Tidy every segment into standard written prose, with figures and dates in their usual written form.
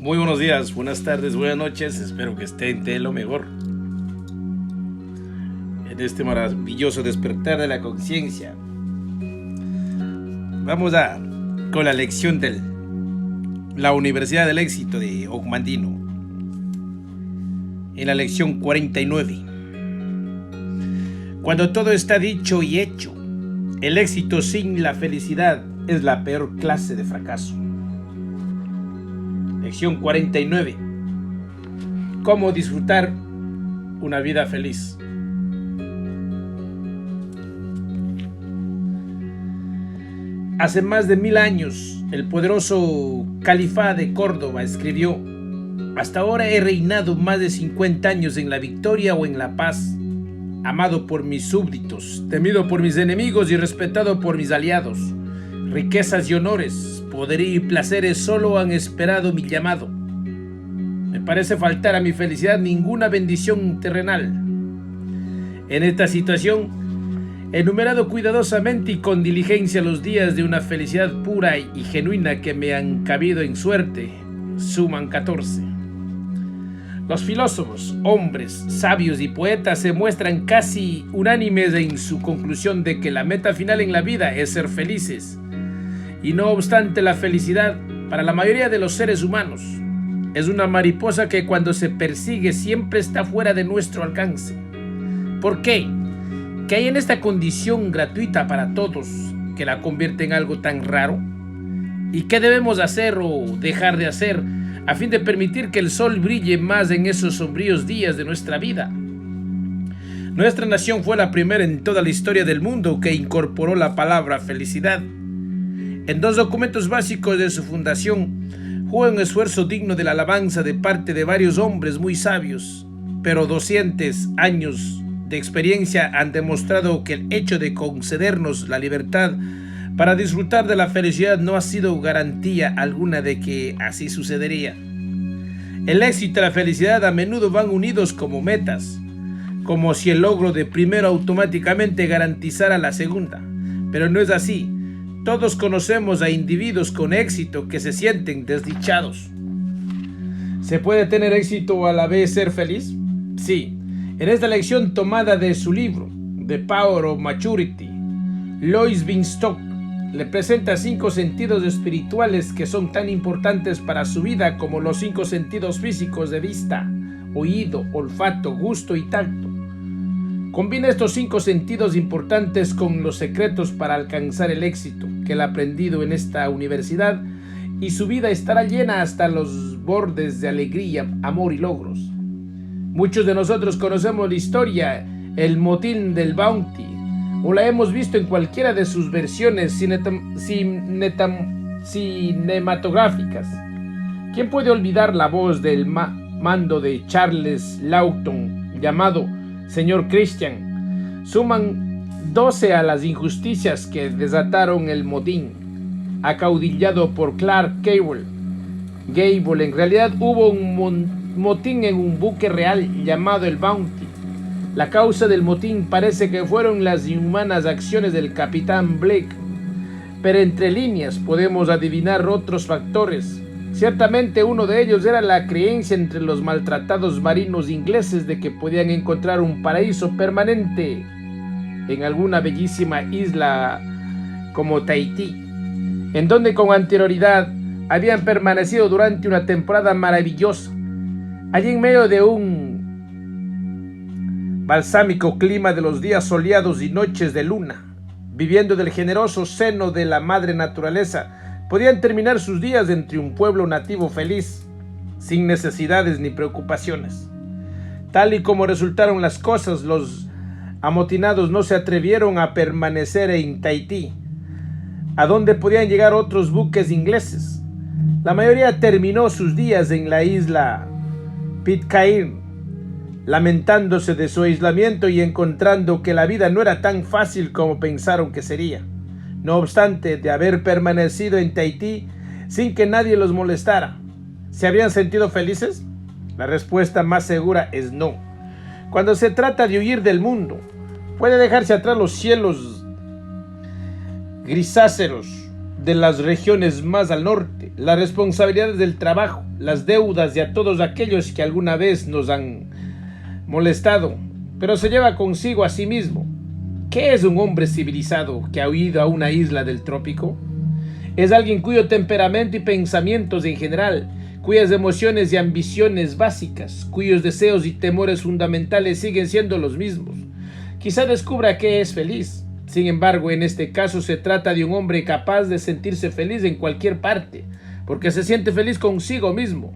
Muy buenos días, buenas tardes, buenas noches, espero que estén de lo mejor. En este maravilloso despertar de la conciencia, vamos con la lección de la Universidad del Éxito de Ogmandino. En la lección 49. Cuando todo está dicho y hecho, el éxito sin la felicidad es la peor clase de fracaso. Lección 49. ¿Cómo disfrutar una vida feliz? Hace más de 1000 años, el poderoso califa de Córdoba escribió: hasta ahora he reinado más de 50 años en la victoria o en la paz, amado por mis súbditos, temido por mis enemigos y respetado por mis aliados. Riquezas y honores, poder y placeres solo han esperado mi llamado. Me parece faltar a mi felicidad ninguna bendición terrenal. En esta situación, he enumerado cuidadosamente y con diligencia los días de una felicidad pura y genuina que me han cabido en suerte. Suman 14. Los filósofos, hombres, sabios y poetas se muestran casi unánimes en su conclusión de que la meta final en la vida es ser felices. Y no obstante, la felicidad, para la mayoría de los seres humanos, es una mariposa que cuando se persigue siempre está fuera de nuestro alcance. ¿Por qué? ¿Qué hay en esta condición gratuita para todos que la convierte en algo tan raro? ¿Y qué debemos hacer o dejar de hacer a fin de permitir que el sol brille más en esos sombríos días de nuestra vida? Nuestra nación fue la primera en toda la historia del mundo que incorporó la palabra felicidad. En 2 documentos básicos de su fundación, fue un esfuerzo digno de la alabanza de parte de varios hombres muy sabios, pero 200 años de experiencia han demostrado que el hecho de concedernos la libertad para disfrutar de la felicidad no ha sido garantía alguna de que así sucedería. El éxito y la felicidad a menudo van unidos como metas, como si el logro de primero automáticamente garantizara la segunda, pero no es así. Todos conocemos a individuos con éxito que se sienten desdichados. ¿Se puede tener éxito o a la vez ser feliz? Sí. En esta lección tomada de su libro, The Power of Maturity, Lois Binstock le presenta 5 sentidos espirituales que son tan importantes para su vida como los 5 sentidos físicos de vista, oído, olfato, gusto y tacto. Combina estos 5 sentidos importantes con los secretos para alcanzar el éxito que él ha aprendido en esta universidad y su vida estará llena hasta los bordes de alegría, amor y logros. Muchos de nosotros conocemos la historia, el motín del Bounty, o la hemos visto en cualquiera de sus versiones cinematográficas. ¿Quién puede olvidar la voz del mando de Charles Lawton llamado Señor Christian? Suman 12 a las injusticias que desataron el motín, acaudillado por Clark Gable. En realidad hubo un motín en un buque real llamado el Bounty. La causa del motín parece que fueron las inhumanas acciones del capitán Blake, pero entre líneas podemos adivinar otros factores. Ciertamente uno de ellos era la creencia entre los maltratados marinos ingleses de que podían encontrar un paraíso permanente en alguna bellísima isla como Tahití, en donde con anterioridad habían permanecido durante una temporada maravillosa. Allí en medio de un balsámico clima de los días soleados y noches de luna, viviendo del generoso seno de la madre naturaleza, podían terminar sus días entre un pueblo nativo feliz, sin necesidades ni preocupaciones. Tal y como resultaron las cosas, los amotinados no se atrevieron a permanecer en Tahití, a donde podían llegar otros buques ingleses. La mayoría terminó sus días en la isla Pitcairn, lamentándose de su aislamiento y encontrando que la vida no era tan fácil como pensaron que sería. No obstante, de haber permanecido en Tahití sin que nadie los molestara, ¿se habrían sentido felices? La respuesta más segura es no. Cuando se trata de huir del mundo, puede dejarse atrás los cielos grisáceos, de las regiones más al norte, las responsabilidades del trabajo, las deudas y a todos aquellos que alguna vez nos han molestado, pero se lleva consigo a sí mismo. ¿Qué es un hombre civilizado que ha huido a una isla del trópico? Es alguien cuyo temperamento y pensamientos en general, cuyas emociones y ambiciones básicas, cuyos deseos y temores fundamentales siguen siendo los mismos. Quizá descubra que es feliz. Sin embargo, en este caso se trata de un hombre capaz de sentirse feliz en cualquier parte, porque se siente feliz consigo mismo.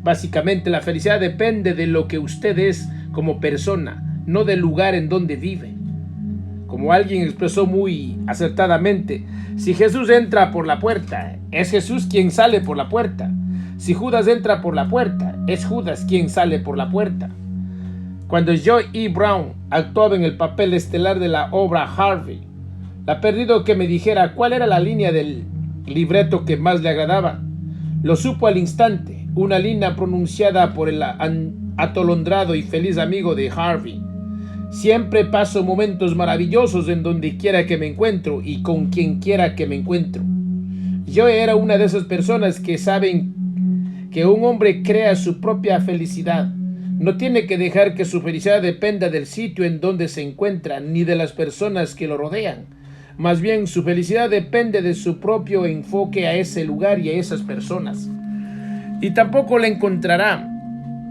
Básicamente, la felicidad depende de lo que usted es como persona, no del lugar en donde vive. Como alguien expresó muy acertadamente, si Jesús entra por la puerta, es Jesús quien sale por la puerta. Si Judas entra por la puerta, es Judas quien sale por la puerta. Cuando Joy E. Brown actuaba en el papel estelar de la obra Harvey, le ha pedido que me dijera cuál era la línea del libreto que más le agradaba. Lo supo al instante, una línea pronunciada por el atolondrado y feliz amigo de Harvey. Siempre paso momentos maravillosos en donde quiera que me encuentro y con quien quiera que me encuentro. Yo era una de esas personas que saben que un hombre crea su propia felicidad. No tiene que dejar que su felicidad dependa del sitio en donde se encuentra ni de las personas que lo rodean. Más bien, su felicidad depende de su propio enfoque a ese lugar y a esas personas. Y tampoco la encontrará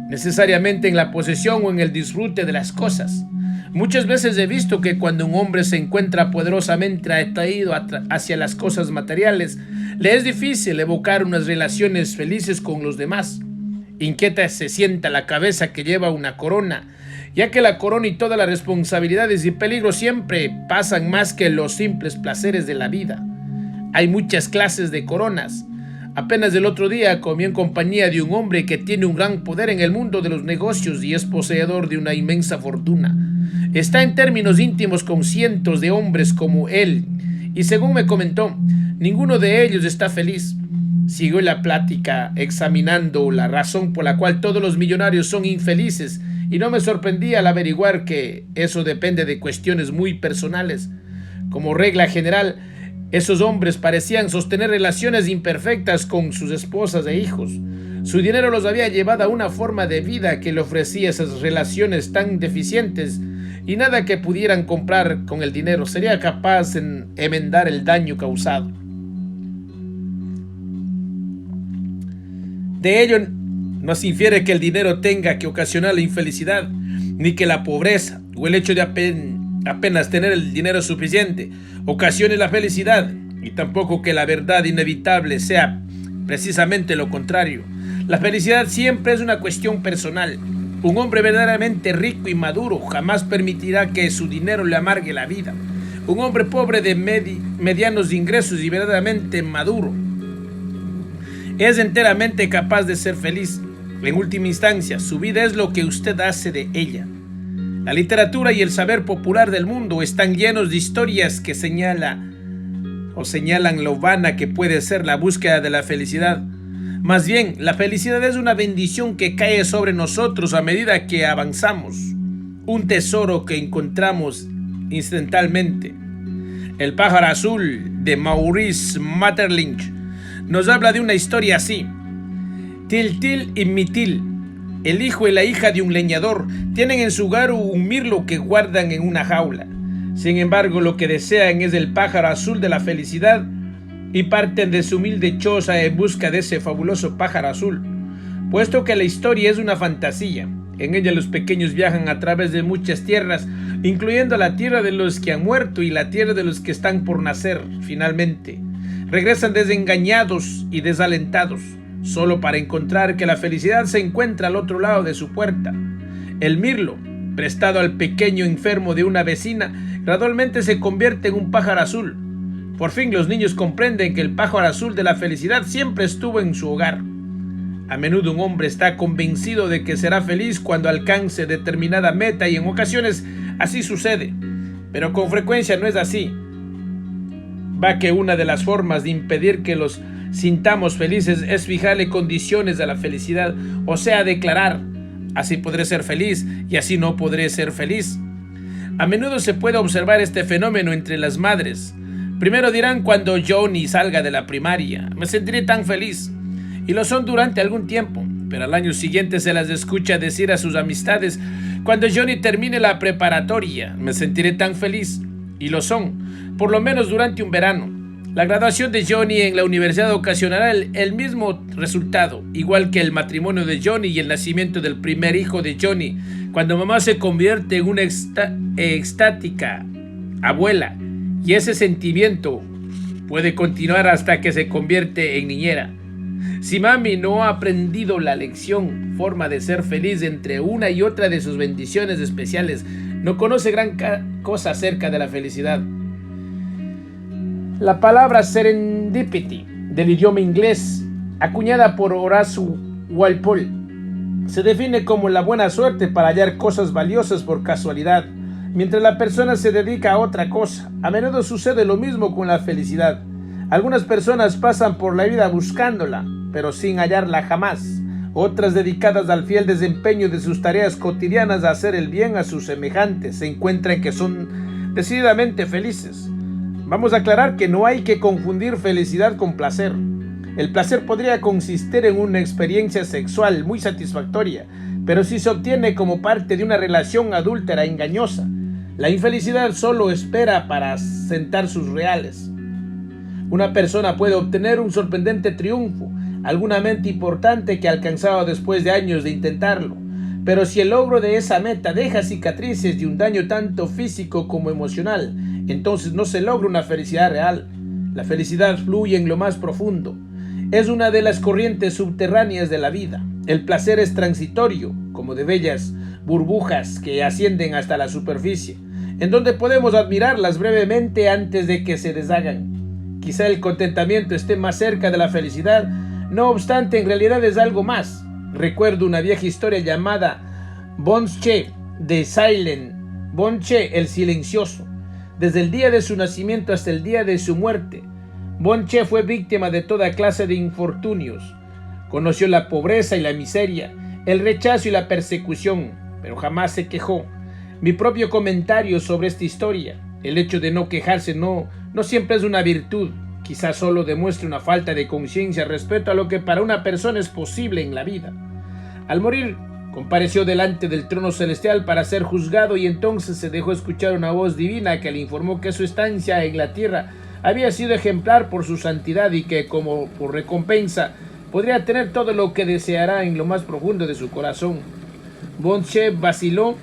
necesariamente en la posesión o en el disfrute de las cosas. Muchas veces he visto que cuando un hombre se encuentra poderosamente atraído hacia las cosas materiales, le es difícil evocar unas relaciones felices con los demás. Inquieta se sienta la cabeza que lleva una corona, ya que la corona y todas las responsabilidades y peligros siempre pasan más que los simples placeres de la vida. Hay muchas clases de coronas. Apenas el otro día comí en compañía de un hombre que tiene un gran poder en el mundo de los negocios y es poseedor de una inmensa fortuna. Está en términos íntimos con cientos de hombres como él, y según me comentó, ninguno de ellos está feliz. Siguió la plática examinando la razón por la cual todos los millonarios son infelices, y no me sorprendía al averiguar que eso depende de cuestiones muy personales. Como regla general, esos hombres parecían sostener relaciones imperfectas con sus esposas e hijos. Su dinero los había llevado a una forma de vida que le ofrecía esas relaciones tan deficientes, y nada que pudieran comprar con el dinero sería capaz de enmendar el daño causado. De ello no se infiere que el dinero tenga que ocasionar la infelicidad, ni que la pobreza o el hecho de apenas tener el dinero suficiente ocasione la felicidad, y tampoco que la verdad inevitable sea precisamente lo contrario. La felicidad siempre es una cuestión personal. Un hombre verdaderamente rico y maduro jamás permitirá que su dinero le amargue la vida. Un hombre pobre de medianos ingresos y verdaderamente maduro es enteramente capaz de ser feliz. En última instancia, su vida es lo que usted hace de ella. La literatura y el saber popular del mundo están llenos de historias que señalan lo vana que puede ser la búsqueda de la felicidad. Más bien, la felicidad es una bendición que cae sobre nosotros a medida que avanzamos, un tesoro que encontramos incidentalmente. El pájaro azul de Maurice Maeterlinck nos habla de una historia así. Tiltil y Mitil, el hijo y la hija de un leñador, tienen en su hogar un mirlo que guardan en una jaula. Sin embargo, lo que desean es el pájaro azul de la felicidad y parten de su humilde choza en busca de ese fabuloso pájaro azul. Puesto que la historia es una fantasía, en ella los pequeños viajan a través de muchas tierras, incluyendo la tierra de los que han muerto y la tierra de los que están por nacer. Finalmente, regresan desengañados y desalentados, solo para encontrar que la felicidad se encuentra al otro lado de su puerta. El mirlo, prestado al pequeño enfermo de una vecina, gradualmente se convierte en un pájaro azul. Por fin los niños comprenden que el pájaro azul de la felicidad siempre estuvo en su hogar. A menudo un hombre está convencido de que será feliz cuando alcance determinada meta, y en ocasiones así sucede, pero con frecuencia no es así. Va que una de las formas de impedir que los sintamos felices es fijarle condiciones a la felicidad, o sea, declarar: así podré ser feliz y así no podré ser feliz. A menudo se puede observar este fenómeno entre las madres. Primero dirán cuando Johnny salga de la primaria, me sentiré tan feliz. Y lo son durante algún tiempo, pero al año siguiente se las escucha decir a sus amistades, cuando Johnny termine la preparatoria, me sentiré tan feliz. Y lo son, por lo menos durante un verano. La graduación de Johnny en la universidad ocasionará el mismo resultado, igual que el matrimonio de Johnny y el nacimiento del primer hijo de Johnny, cuando mamá se convierte en una extática abuela, y ese sentimiento puede continuar hasta que se convierte en niñera. Si mami no ha aprendido la forma de ser feliz entre una y otra de sus bendiciones especiales, no conoce gran cosa acerca de la felicidad. La palabra serendipity, del idioma inglés, acuñada por Horace Walpole, se define como la buena suerte para hallar cosas valiosas por casualidad, mientras la persona se dedica a otra cosa. A menudo sucede lo mismo con la felicidad. Algunas personas pasan por la vida buscándola, pero sin hallarla jamás. Otras, dedicadas al fiel desempeño de sus tareas cotidianas a hacer el bien a sus semejantes, se encuentran que son decididamente felices. Vamos a aclarar que no hay que confundir felicidad con placer. El placer podría consistir en una experiencia sexual muy satisfactoria, pero si se obtiene como parte de una relación adúltera engañosa. La infelicidad solo espera para sentar sus reales. Una persona puede obtener un sorprendente triunfo, alguna meta importante que ha alcanzado después de años de intentarlo, pero si el logro de esa meta deja cicatrices y un daño tanto físico como emocional, entonces no se logra una felicidad real. La felicidad fluye en lo más profundo. Es una de las corrientes subterráneas de la vida. El placer es transitorio, como de bellas burbujas que ascienden hasta la superficie, en donde podemos admirarlas brevemente antes de que se deshagan. Quizá el contentamiento esté más cerca de la felicidad, no obstante, en realidad es algo más. Recuerdo una vieja historia llamada Bonche de Silent, Bonche el silencioso. Desde el día de su nacimiento hasta el día de su muerte, Bonche fue víctima de toda clase de infortunios. Conoció la pobreza y la miseria, el rechazo y la persecución, pero jamás se quejó. Mi propio comentario sobre esta historia: el hecho de no quejarse no siempre es una virtud, quizás solo demuestre una falta de conciencia respecto a lo que para una persona es posible en la vida. Al morir, compareció delante del trono celestial para ser juzgado, y entonces se dejó escuchar una voz divina que le informó que su estancia en la tierra había sido ejemplar por su santidad y que, como por recompensa, podría tener todo lo que deseara en lo más profundo de su corazón. Bonche vaciló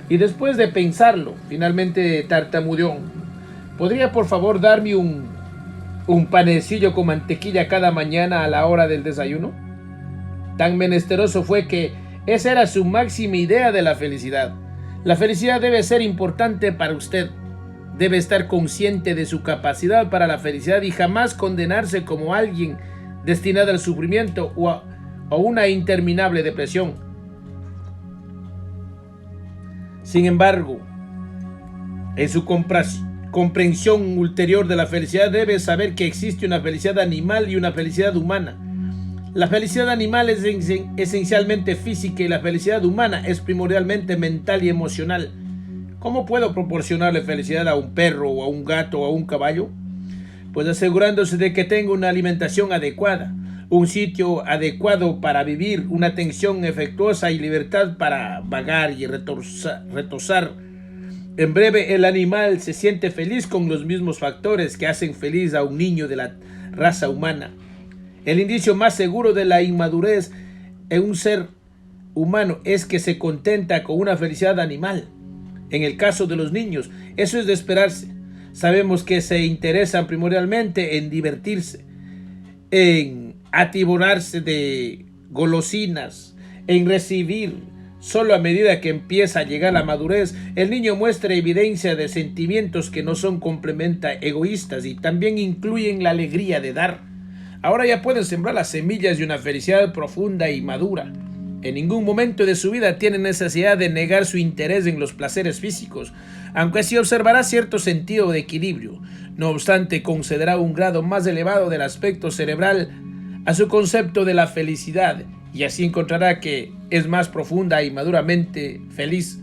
y, después de pensarlo, finalmente tartamudeó: ¿podría por favor darme un panecillo con mantequilla cada mañana a la hora del desayuno? Tan menesteroso fue que esa era su máxima idea de la felicidad. La felicidad debe ser importante para usted. Debe estar consciente de su capacidad para la felicidad y jamás condenarse como alguien destinado al sufrimiento o a una interminable depresión. Sin embargo, en su comprensión ulterior de la felicidad, debe saber que existe una felicidad animal y una felicidad humana. La felicidad animal es esencialmente física y la felicidad humana es primordialmente mental y emocional. ¿Cómo puedo proporcionarle felicidad a un perro o a un gato o a un caballo? Pues asegurándose de que tenga una alimentación adecuada, un sitio adecuado para vivir, una atención efectuosa y libertad para vagar y retosar. En breve, el animal se siente feliz con los mismos factores que hacen feliz a un niño de la raza humana. El indicio más seguro de la inmadurez en un ser humano es que se contenta con una felicidad animal. En el caso de los niños, eso es de esperarse. Sabemos que se interesan primordialmente en divertirse, en atiborrarse de golosinas, en recibir. Solo a medida que empieza a llegar la madurez, el niño muestra evidencia de sentimientos que no son completamente egoístas y también incluyen la alegría de dar. Ahora ya pueden sembrar las semillas de una felicidad profunda y madura. En ningún momento de su vida tiene necesidad de negar su interés en los placeres físicos, aunque sí observará cierto sentido de equilibrio. No obstante, concederá un grado más elevado del aspecto cerebral a su concepto de la felicidad, y así encontrará que es más profunda y maduramente feliz.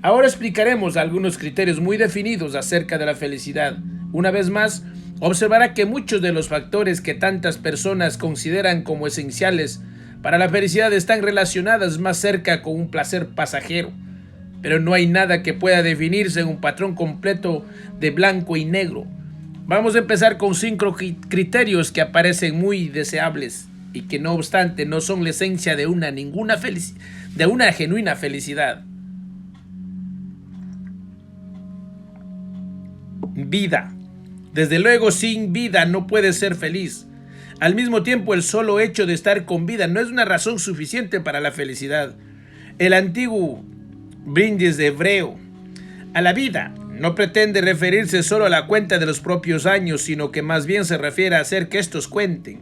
Ahora explicaremos algunos criterios muy definidos acerca de la felicidad. Una vez más, observará que muchos de los factores que tantas personas consideran como esenciales para la felicidad están relacionadas más cerca con un placer pasajero, pero no hay nada que pueda definirse en un patrón completo de blanco y negro. Vamos a empezar con 5 criterios que aparecen muy deseables y que no obstante no son la esencia de una genuina felicidad. Vida. Desde luego, sin vida no puedes ser feliz. Al mismo tiempo, el solo hecho de estar con vida no es una razón suficiente para la felicidad. El antiguo brindis de hebreo a la vida no pretende referirse solo a la cuenta de los propios años, sino que más bien se refiere a hacer que estos cuenten.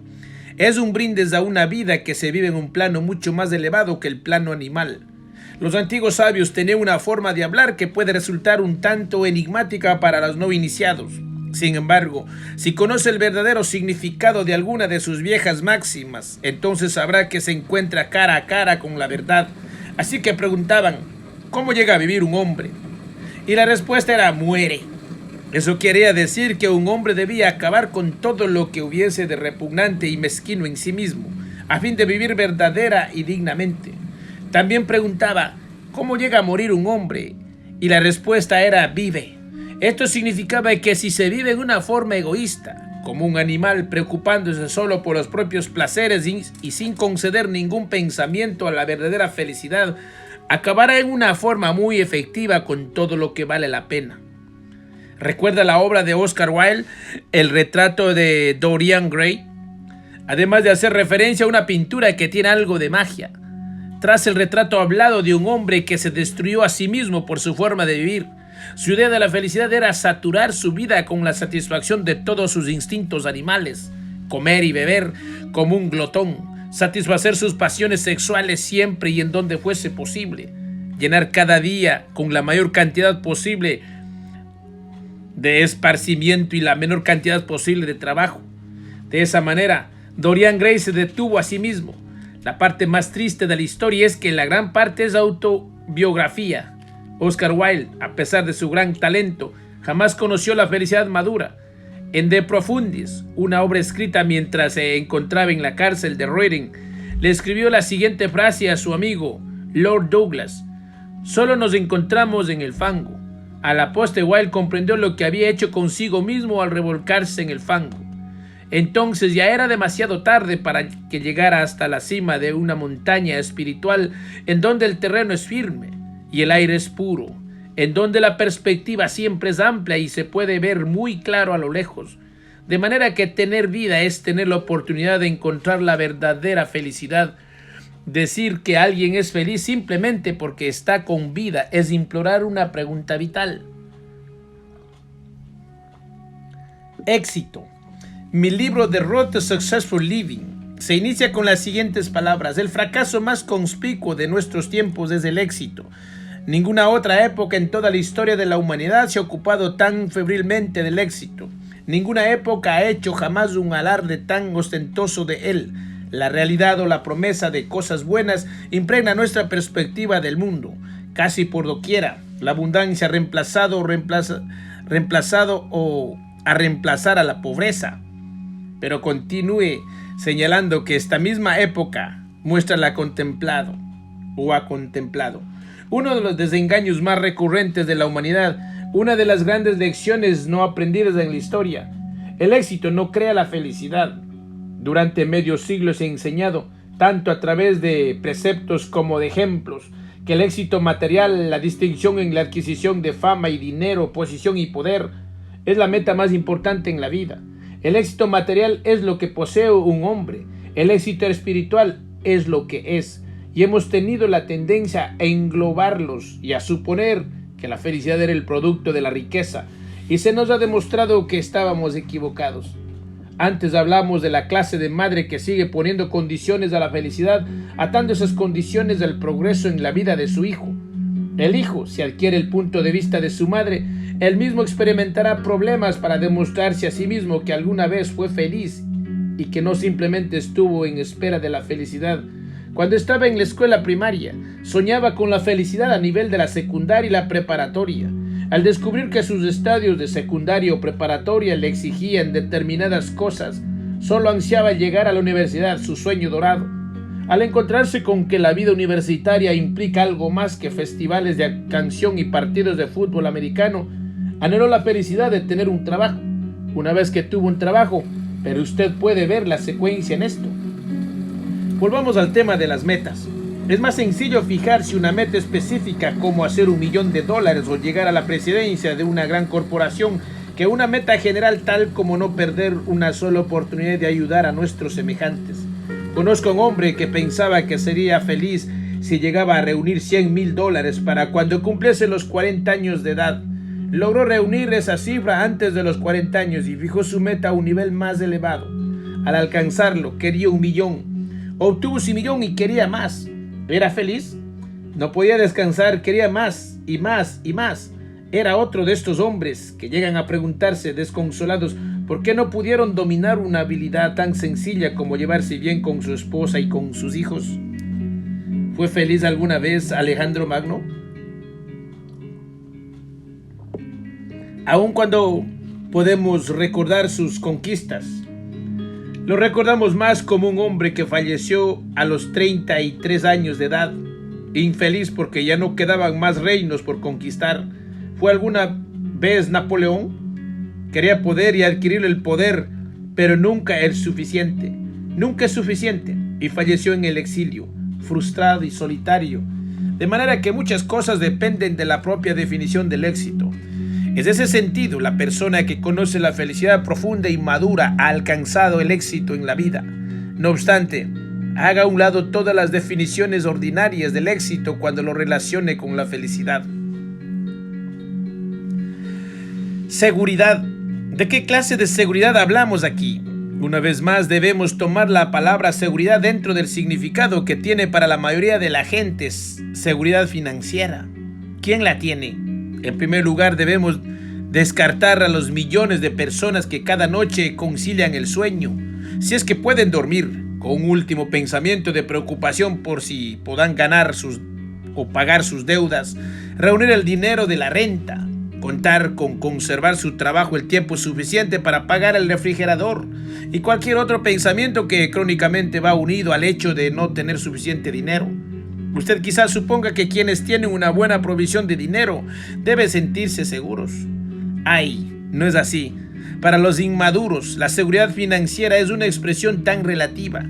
Es un brindis a una vida que se vive en un plano mucho más elevado que el plano animal. Los antiguos sabios tenían una forma de hablar que puede resultar un tanto enigmática para los no iniciados. Sin embargo, si conoce el verdadero significado de alguna de sus viejas máximas, entonces sabrá que se encuentra cara a cara con la verdad. Así que preguntaban, ¿cómo llega a vivir un hombre? Y la respuesta era, muere. Eso quería decir que un hombre debía acabar con todo lo que hubiese de repugnante y mezquino en sí mismo, a fin de vivir verdadera y dignamente. También preguntaba, ¿cómo llega a morir un hombre? Y la respuesta era, vive. Esto significaba que si se vive en una forma egoísta, como un animal preocupándose solo por los propios placeres y sin conceder ningún pensamiento a la verdadera felicidad, acabará en una forma muy efectiva con todo lo que vale la pena. ¿Recuerda la obra de Oscar Wilde, El retrato de Dorian Gray? Además de hacer referencia a una pintura que tiene algo de magia. Tras el retrato hablado de un hombre que se destruyó a sí mismo por su forma de vivir, su idea de la felicidad era saturar su vida con la satisfacción de todos sus instintos animales, comer y beber como un glotón, satisfacer sus pasiones sexuales siempre y en donde fuese posible, llenar cada día con la mayor cantidad posible de esparcimiento y la menor cantidad posible de trabajo. De esa manera, Dorian Gray se detuvo a sí mismo. La parte más triste de la historia es que la gran parte es autobiografía. Oscar Wilde, a pesar de su gran talento, jamás conoció la felicidad madura. En De Profundis, una obra escrita mientras se encontraba en la cárcel de Reading, le escribió la siguiente frase a su amigo Lord Douglas: «Solo nos encontramos en el fango». A la postre, Wilde comprendió lo que había hecho consigo mismo al revolcarse en el fango. Entonces ya era demasiado tarde para que llegara hasta la cima de una montaña espiritual en donde el terreno es firme y el aire es puro, en donde la perspectiva siempre es amplia y se puede ver muy claro a lo lejos. De manera que tener vida es tener la oportunidad de encontrar la verdadera felicidad. Decir que alguien es feliz simplemente porque está con vida es implorar una pregunta vital. Éxito. Mi libro The Road to Successful Living se inicia con las siguientes palabras: el fracaso más conspicuo de nuestros tiempos es el éxito. Ninguna otra época en toda la historia de la humanidad se ha ocupado tan febrilmente del éxito. Ninguna época ha hecho jamás un alarde tan ostentoso de él. La realidad o la promesa de cosas buenas impregna nuestra perspectiva del mundo. Casi por doquiera, la abundancia ha reemplazado a reemplazar a la pobreza. Pero continúe señalando que esta misma época muestra la contemplado o ha contemplado. Uno de los desengaños más recurrentes de la humanidad, una de las grandes lecciones no aprendidas en la historia. El éxito no crea la felicidad. Durante medio siglo se ha enseñado, tanto a través de preceptos como de ejemplos, que el éxito material, la distinción en la adquisición de fama y dinero, posición y poder, es la meta más importante en la vida. El éxito material es lo que posee un hombre. El éxito espiritual es lo que es. Y hemos tenido la tendencia a englobarlos y a suponer que la felicidad era el producto de la riqueza. Y se nos ha demostrado que estábamos equivocados. Antes hablamos de la clase de madre que sigue poniendo condiciones a la felicidad, atando esas condiciones al progreso en la vida de su hijo. El hijo, si adquiere el punto de vista de su madre, él mismo experimentará problemas para demostrarse a sí mismo que alguna vez fue feliz y que no simplemente estuvo en espera de la felicidad. Cuando estaba en la escuela primaria, soñaba con la felicidad a nivel de la secundaria y la preparatoria. Al descubrir que sus estudios de secundaria o preparatoria le exigían determinadas cosas, solo ansiaba llegar a la universidad, su sueño dorado. Al encontrarse con que la vida universitaria implica algo más que festivales de canción y partidos de fútbol americano, anheló la felicidad de tener un trabajo. Una vez que tuvo un trabajo, pero usted puede ver la secuencia en esto. Volvamos al tema de las metas. Es más sencillo fijarse una meta específica como hacer $1 millón o llegar a la presidencia de una gran corporación que una meta general tal como no perder una sola oportunidad de ayudar a nuestros semejantes. Conozco a un hombre que pensaba que sería feliz si llegaba a reunir $100,000 para cuando cumpliese los 40 años de edad. Logró reunir esa cifra antes de los 40 años y fijó su meta a un nivel más elevado. Al alcanzarlo, quería $1 millón. Obtuvo ese millón y quería más. ¿Era feliz? No podía descansar, quería más y más y más. Era otro de estos hombres que llegan a preguntarse desconsolados por qué no pudieron dominar una habilidad tan sencilla como llevarse bien con su esposa y con sus hijos. ¿Fue feliz alguna vez Alejandro Magno? Aun cuando podemos recordar sus conquistas, lo recordamos más como un hombre que falleció a los 33 años de edad, infeliz porque ya no quedaban más reinos por conquistar. ¿Fue alguna vez Napoleón? Quería poder y adquirir el poder, pero nunca es suficiente. Nunca es suficiente. Y falleció en el exilio, frustrado y solitario. De manera que muchas cosas dependen de la propia definición del éxito. En ese sentido, la persona que conoce la felicidad profunda y madura ha alcanzado el éxito en la vida. No obstante, haga a un lado todas las definiciones ordinarias del éxito cuando lo relacione con la felicidad. Seguridad. ¿De qué clase de seguridad hablamos aquí? Una vez más debemos tomar la palabra seguridad dentro del significado que tiene para la mayoría de la gente, seguridad financiera. ¿Quién la tiene? En primer lugar debemos descartar a los millones de personas que cada noche concilian el sueño, si es que pueden dormir, con un último pensamiento de preocupación por si podrán ganar o pagar sus deudas, reunir el dinero de la renta, contar con conservar su trabajo el tiempo suficiente para pagar el refrigerador y cualquier otro pensamiento que crónicamente va unido al hecho de no tener suficiente dinero. Usted quizás suponga que quienes tienen una buena provisión de dinero deben sentirse seguros. ¡Ay! No es así. Para los inmaduros, la seguridad financiera es una expresión tan relativa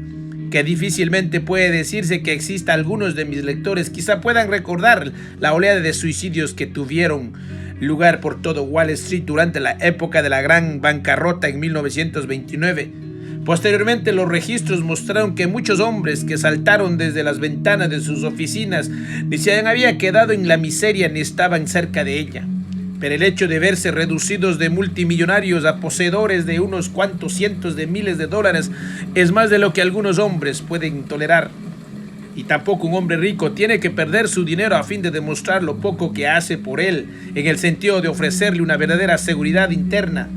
que difícilmente puede decirse que exista. Algunos de mis lectores quizá puedan recordar la oleada de suicidios que tuvieron lugar por todo Wall Street durante la época de la gran bancarrota en 1929. Posteriormente, los registros mostraron que muchos hombres que saltaron desde las ventanas de sus oficinas ni se habían quedado en la miseria ni estaban cerca de ella. Pero el hecho de verse reducidos de multimillonarios a poseedores de unos cuantos cientos de miles de dólares es más de lo que algunos hombres pueden tolerar. Y tampoco un hombre rico tiene que perder su dinero a fin de demostrar lo poco que hace por él, en el sentido de ofrecerle una verdadera seguridad interna.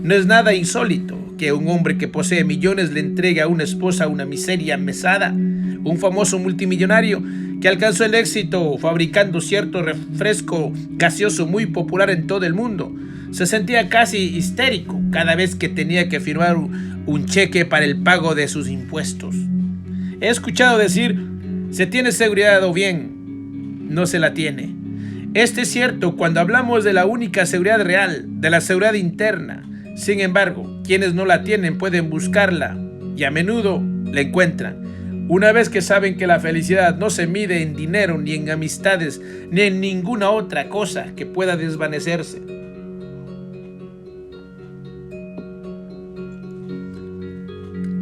No es nada insólito que un hombre que posee millones le entregue a una esposa una miseria mesada. Un famoso multimillonario que alcanzó el éxito fabricando cierto refresco gaseoso muy popular en todo el mundo se sentía casi histérico cada vez que tenía que firmar un cheque para el pago de sus impuestos. He escuchado decir: se tiene seguridad o bien no se la tiene. Esto es cierto cuando hablamos de la única seguridad real, de la seguridad interna. Sin embargo, quienes no la tienen pueden buscarla y a menudo la encuentran. Una vez que saben que la felicidad no se mide en dinero, ni en amistades, ni en ninguna otra cosa que pueda desvanecerse.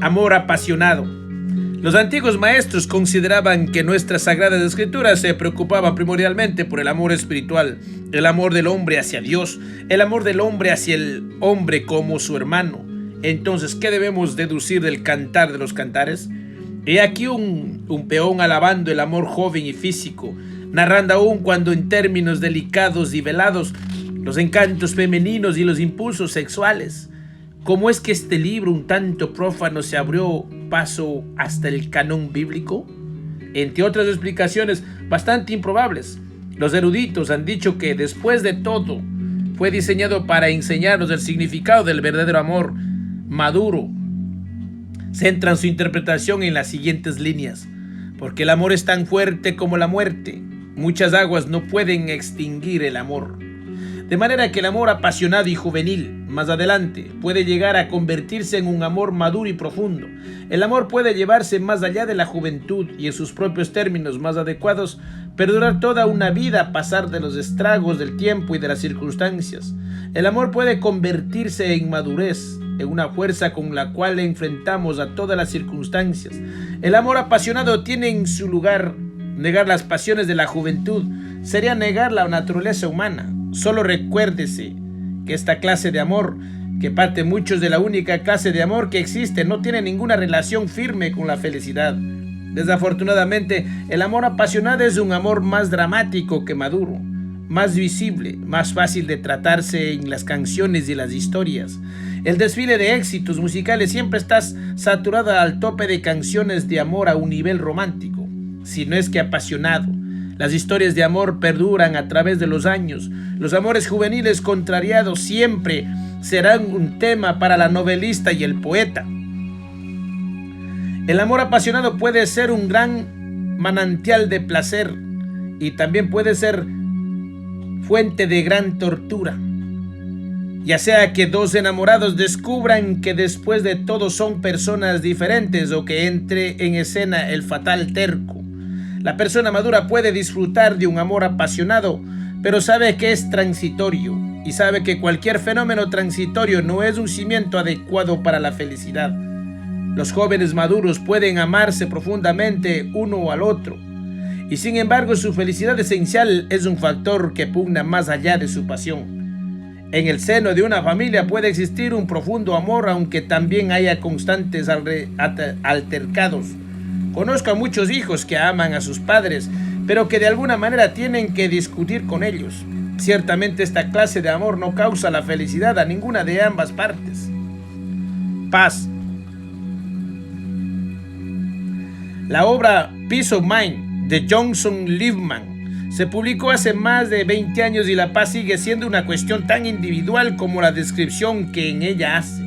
Amor apasionado. Los antiguos maestros consideraban que nuestras sagradas escrituras se preocupaban primordialmente por el amor espiritual, el amor del hombre hacia Dios, el amor del hombre hacia el hombre como su hermano. Entonces, ¿qué debemos deducir del cantar de los cantares? He aquí un peón alabando el amor joven y físico, narrando aún cuando en términos delicados y velados los encantos femeninos y los impulsos sexuales. ¿Cómo es que este libro un tanto prófano se abrió paso hasta el canon bíblico? Entre otras explicaciones bastante improbables, Los eruditos han dicho que, después de todo, fue diseñado para enseñarnos el significado del verdadero amor maduro. Centran su interpretación en las siguientes líneas: porque el amor es tan fuerte como la muerte, muchas aguas no pueden extinguir el amor. De manera que el amor apasionado y juvenil, más adelante, puede llegar a convertirse en un amor maduro y profundo. El amor puede llevarse más allá de la juventud y, en sus propios términos más adecuados, perdurar toda una vida, pasar de los estragos del tiempo y de las circunstancias. El amor puede convertirse en madurez, en una fuerza con la cual enfrentamos a todas las circunstancias. El amor apasionado tiene en su lugar negar las pasiones de la juventud, sería negar la naturaleza humana. Solo recuérdese que esta clase de amor, que parte muchos de la única clase de amor que existe, no tiene ninguna relación firme con la felicidad. Desafortunadamente, el amor apasionado es un amor más dramático que maduro, más visible, más fácil de tratarse en las canciones y las historias. El desfile de éxitos musicales siempre está saturado al tope de canciones de amor a un nivel romántico, si no es que apasionado. Las historias de amor perduran a través de los años. Los amores juveniles contrariados siempre serán un tema para la novelista y el poeta. El amor apasionado puede ser un gran manantial de placer y también puede ser fuente de gran tortura. Ya sea que dos enamorados descubran que después de todo son personas diferentes, o que entre en escena el fatal terco. La persona madura puede disfrutar de un amor apasionado, pero sabe que es transitorio y sabe que cualquier fenómeno transitorio no es un cimiento adecuado para la felicidad. Los jóvenes maduros pueden amarse profundamente uno al otro, y sin embargo su felicidad esencial es un factor que pugna más allá de su pasión. En el seno de una familia puede existir un profundo amor, aunque también haya constantes altercados. Conozco a muchos hijos que aman a sus padres, pero que de alguna manera tienen que discutir con ellos. Ciertamente esta clase de amor no causa la felicidad a ninguna de ambas partes. Paz. La obra Peace of Mind de Johnson Liebman se publicó hace más de 20 años y la paz sigue siendo una cuestión tan individual como la descripción que en ella hace.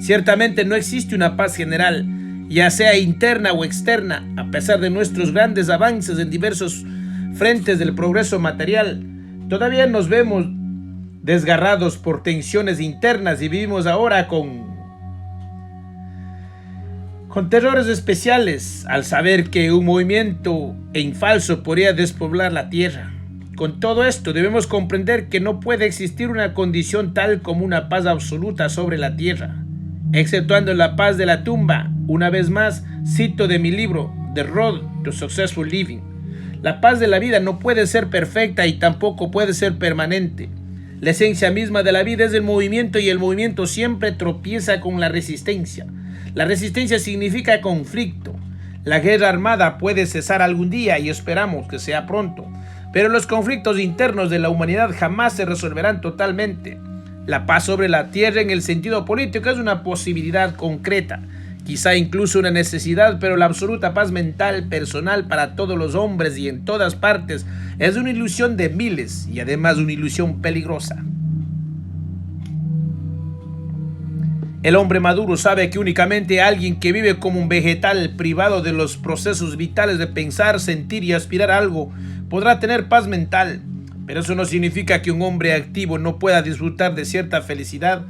Ciertamente no existe una paz general, ya sea interna o externa. A pesar de nuestros grandes avances en diversos frentes del progreso material, todavía nos vemos desgarrados por tensiones internas y vivimos ahora con terrores especiales al saber que un movimiento en falso podría despoblar la tierra. Con todo esto debemos comprender que no puede existir una condición tal como una paz absoluta sobre la tierra, exceptuando la paz de la tumba. Una vez más, cito de mi libro, The Road to Successful Living. La paz de la vida no puede ser perfecta y tampoco puede ser permanente. La esencia misma de la vida es el movimiento, y el movimiento siempre tropieza con la resistencia. La resistencia significa conflicto. La guerra armada puede cesar algún día y esperamos que sea pronto, pero los conflictos internos de la humanidad jamás se resolverán totalmente. La paz sobre la tierra en el sentido político es una posibilidad concreta, quizá incluso una necesidad, pero la absoluta paz mental personal para todos los hombres y en todas partes es una ilusión de miles y además una ilusión peligrosa. El hombre maduro sabe que únicamente alguien que vive como un vegetal privado de los procesos vitales de pensar, sentir y aspirar a algo podrá tener paz mental, pero eso no significa que un hombre activo no pueda disfrutar de cierta felicidad.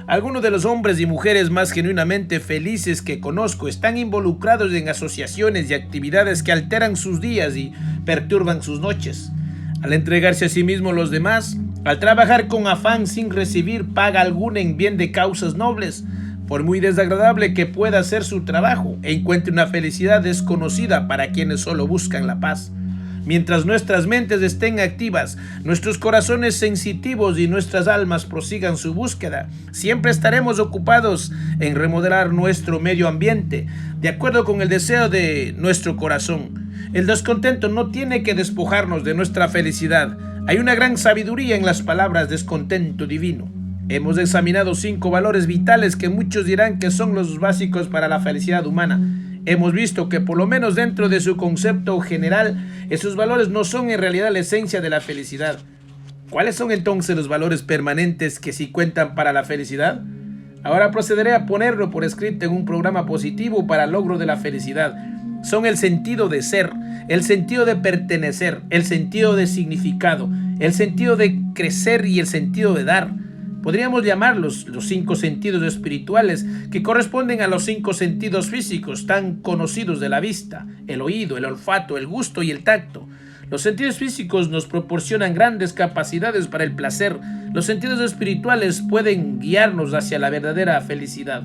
Algunos de los hombres y mujeres más genuinamente felices que conozco están involucrados en asociaciones y actividades que alteran sus días y perturban sus noches. Al entregarse a sí mismos los demás, al trabajar con afán sin recibir paga alguna en bien de causas nobles, por muy desagradable que pueda ser su trabajo, encuentre una felicidad desconocida para quienes solo buscan la paz. Mientras nuestras mentes estén activas, nuestros corazones sensitivos y nuestras almas prosigan su búsqueda, siempre estaremos ocupados en remodelar nuestro medio ambiente, de acuerdo con el deseo de nuestro corazón. El descontento no tiene que despojarnos de nuestra felicidad. Hay una gran sabiduría en las palabras descontento divino. Hemos examinado 5 valores vitales que muchos dirán que son los básicos para la felicidad humana. hemos visto que por lo menos dentro de su concepto general, esos valores no son en realidad la esencia de la felicidad. ¿Cuáles son entonces los valores permanentes que sí cuentan para la felicidad? Ahora procederé a ponerlo por escrito en un programa positivo para el logro de la felicidad. Son el sentido de ser, el sentido de pertenecer, el sentido de significado, el sentido de crecer y el sentido de dar. Podríamos llamarlos los 5 sentidos espirituales que corresponden a los 5 sentidos físicos tan conocidos de la vista, el oído, el olfato, el gusto y el tacto. Los sentidos físicos nos proporcionan grandes capacidades para el placer. Los sentidos espirituales pueden guiarnos hacia la verdadera felicidad.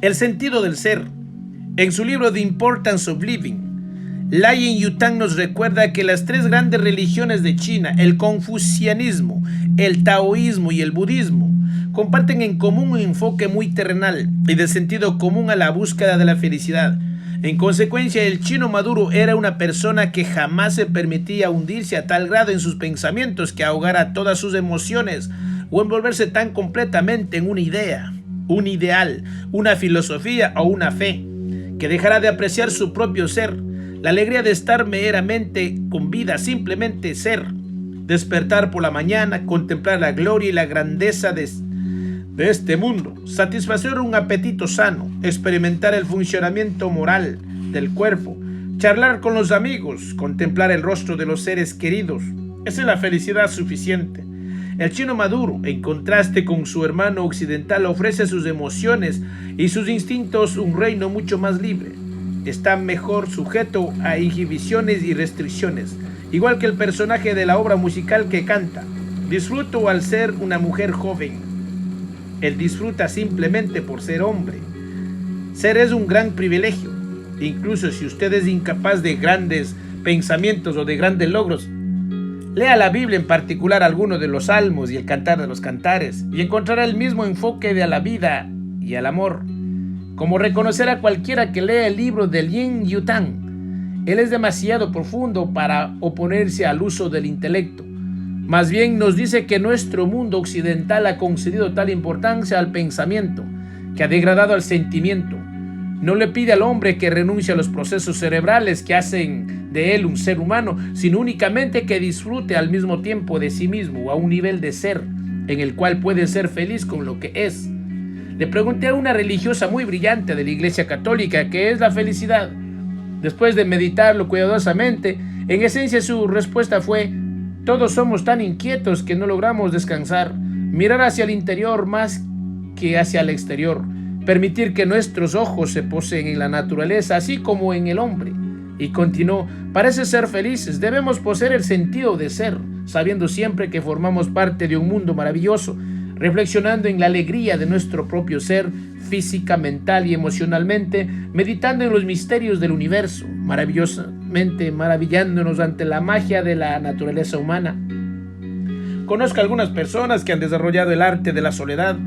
El sentido del ser. En su libro The Importance of Living, Lien Yutang nos recuerda que las 3 grandes religiones de China, el confucianismo, el taoísmo y el budismo, comparten en común un enfoque muy terrenal y de sentido común a la búsqueda de la felicidad. En consecuencia, el chino maduro era una persona que jamás se permitía hundirse a tal grado en sus pensamientos que ahogara todas sus emociones o envolverse tan completamente en una idea, un ideal, una filosofía o una fe, que dejara de apreciar su propio ser, la alegría de estar meramente con vida, simplemente ser, despertar por la mañana, contemplar la gloria y la grandeza de este mundo, satisfacer un apetito sano, experimentar el funcionamiento moral del cuerpo, charlar con los amigos, contemplar el rostro de los seres queridos. Esa es la felicidad suficiente. El chino maduro, en contraste con su hermano occidental, ofrece a sus emociones y sus instintos un reino mucho más libre. Está mejor sujeto a inhibiciones y restricciones, igual que el personaje de la obra musical que canta: disfruto al ser una mujer joven. Él disfruta simplemente por ser hombre. Ser es un gran privilegio. Incluso si usted es incapaz de grandes pensamientos o de grandes logros, lea la Biblia, en particular algunos de los salmos y el cantar de los cantares, y encontrará el mismo enfoque de la vida y al amor. Como reconocer a cualquiera que lea el libro de Lien Yutang, él es demasiado profundo para oponerse al uso del intelecto. Más bien nos dice que nuestro mundo occidental ha concedido tal importancia al pensamiento, que ha degradado al sentimiento. No le pide al hombre que renuncie a los procesos cerebrales que hacen de él un ser humano, sino únicamente que disfrute al mismo tiempo de sí mismo a un nivel de ser en el cual puede ser feliz con lo que es. Le pregunté a una religiosa muy brillante de la Iglesia Católica qué es la felicidad. Después de meditarlo cuidadosamente, en esencia su respuesta fue: todos somos tan inquietos que no logramos descansar, mirar hacia el interior más que hacia el exterior, permitir que nuestros ojos se poseen en la naturaleza así como en el hombre. Y continuó: parece ser felices, debemos poseer el sentido de ser, sabiendo siempre que formamos parte de un mundo maravilloso, reflexionando en la alegría de nuestro propio ser, física, mental y emocionalmente, meditando en los misterios del universo, maravillosamente maravillándonos ante la magia de la naturaleza humana. Conozco algunas personas que han desarrollado el arte de la soledad,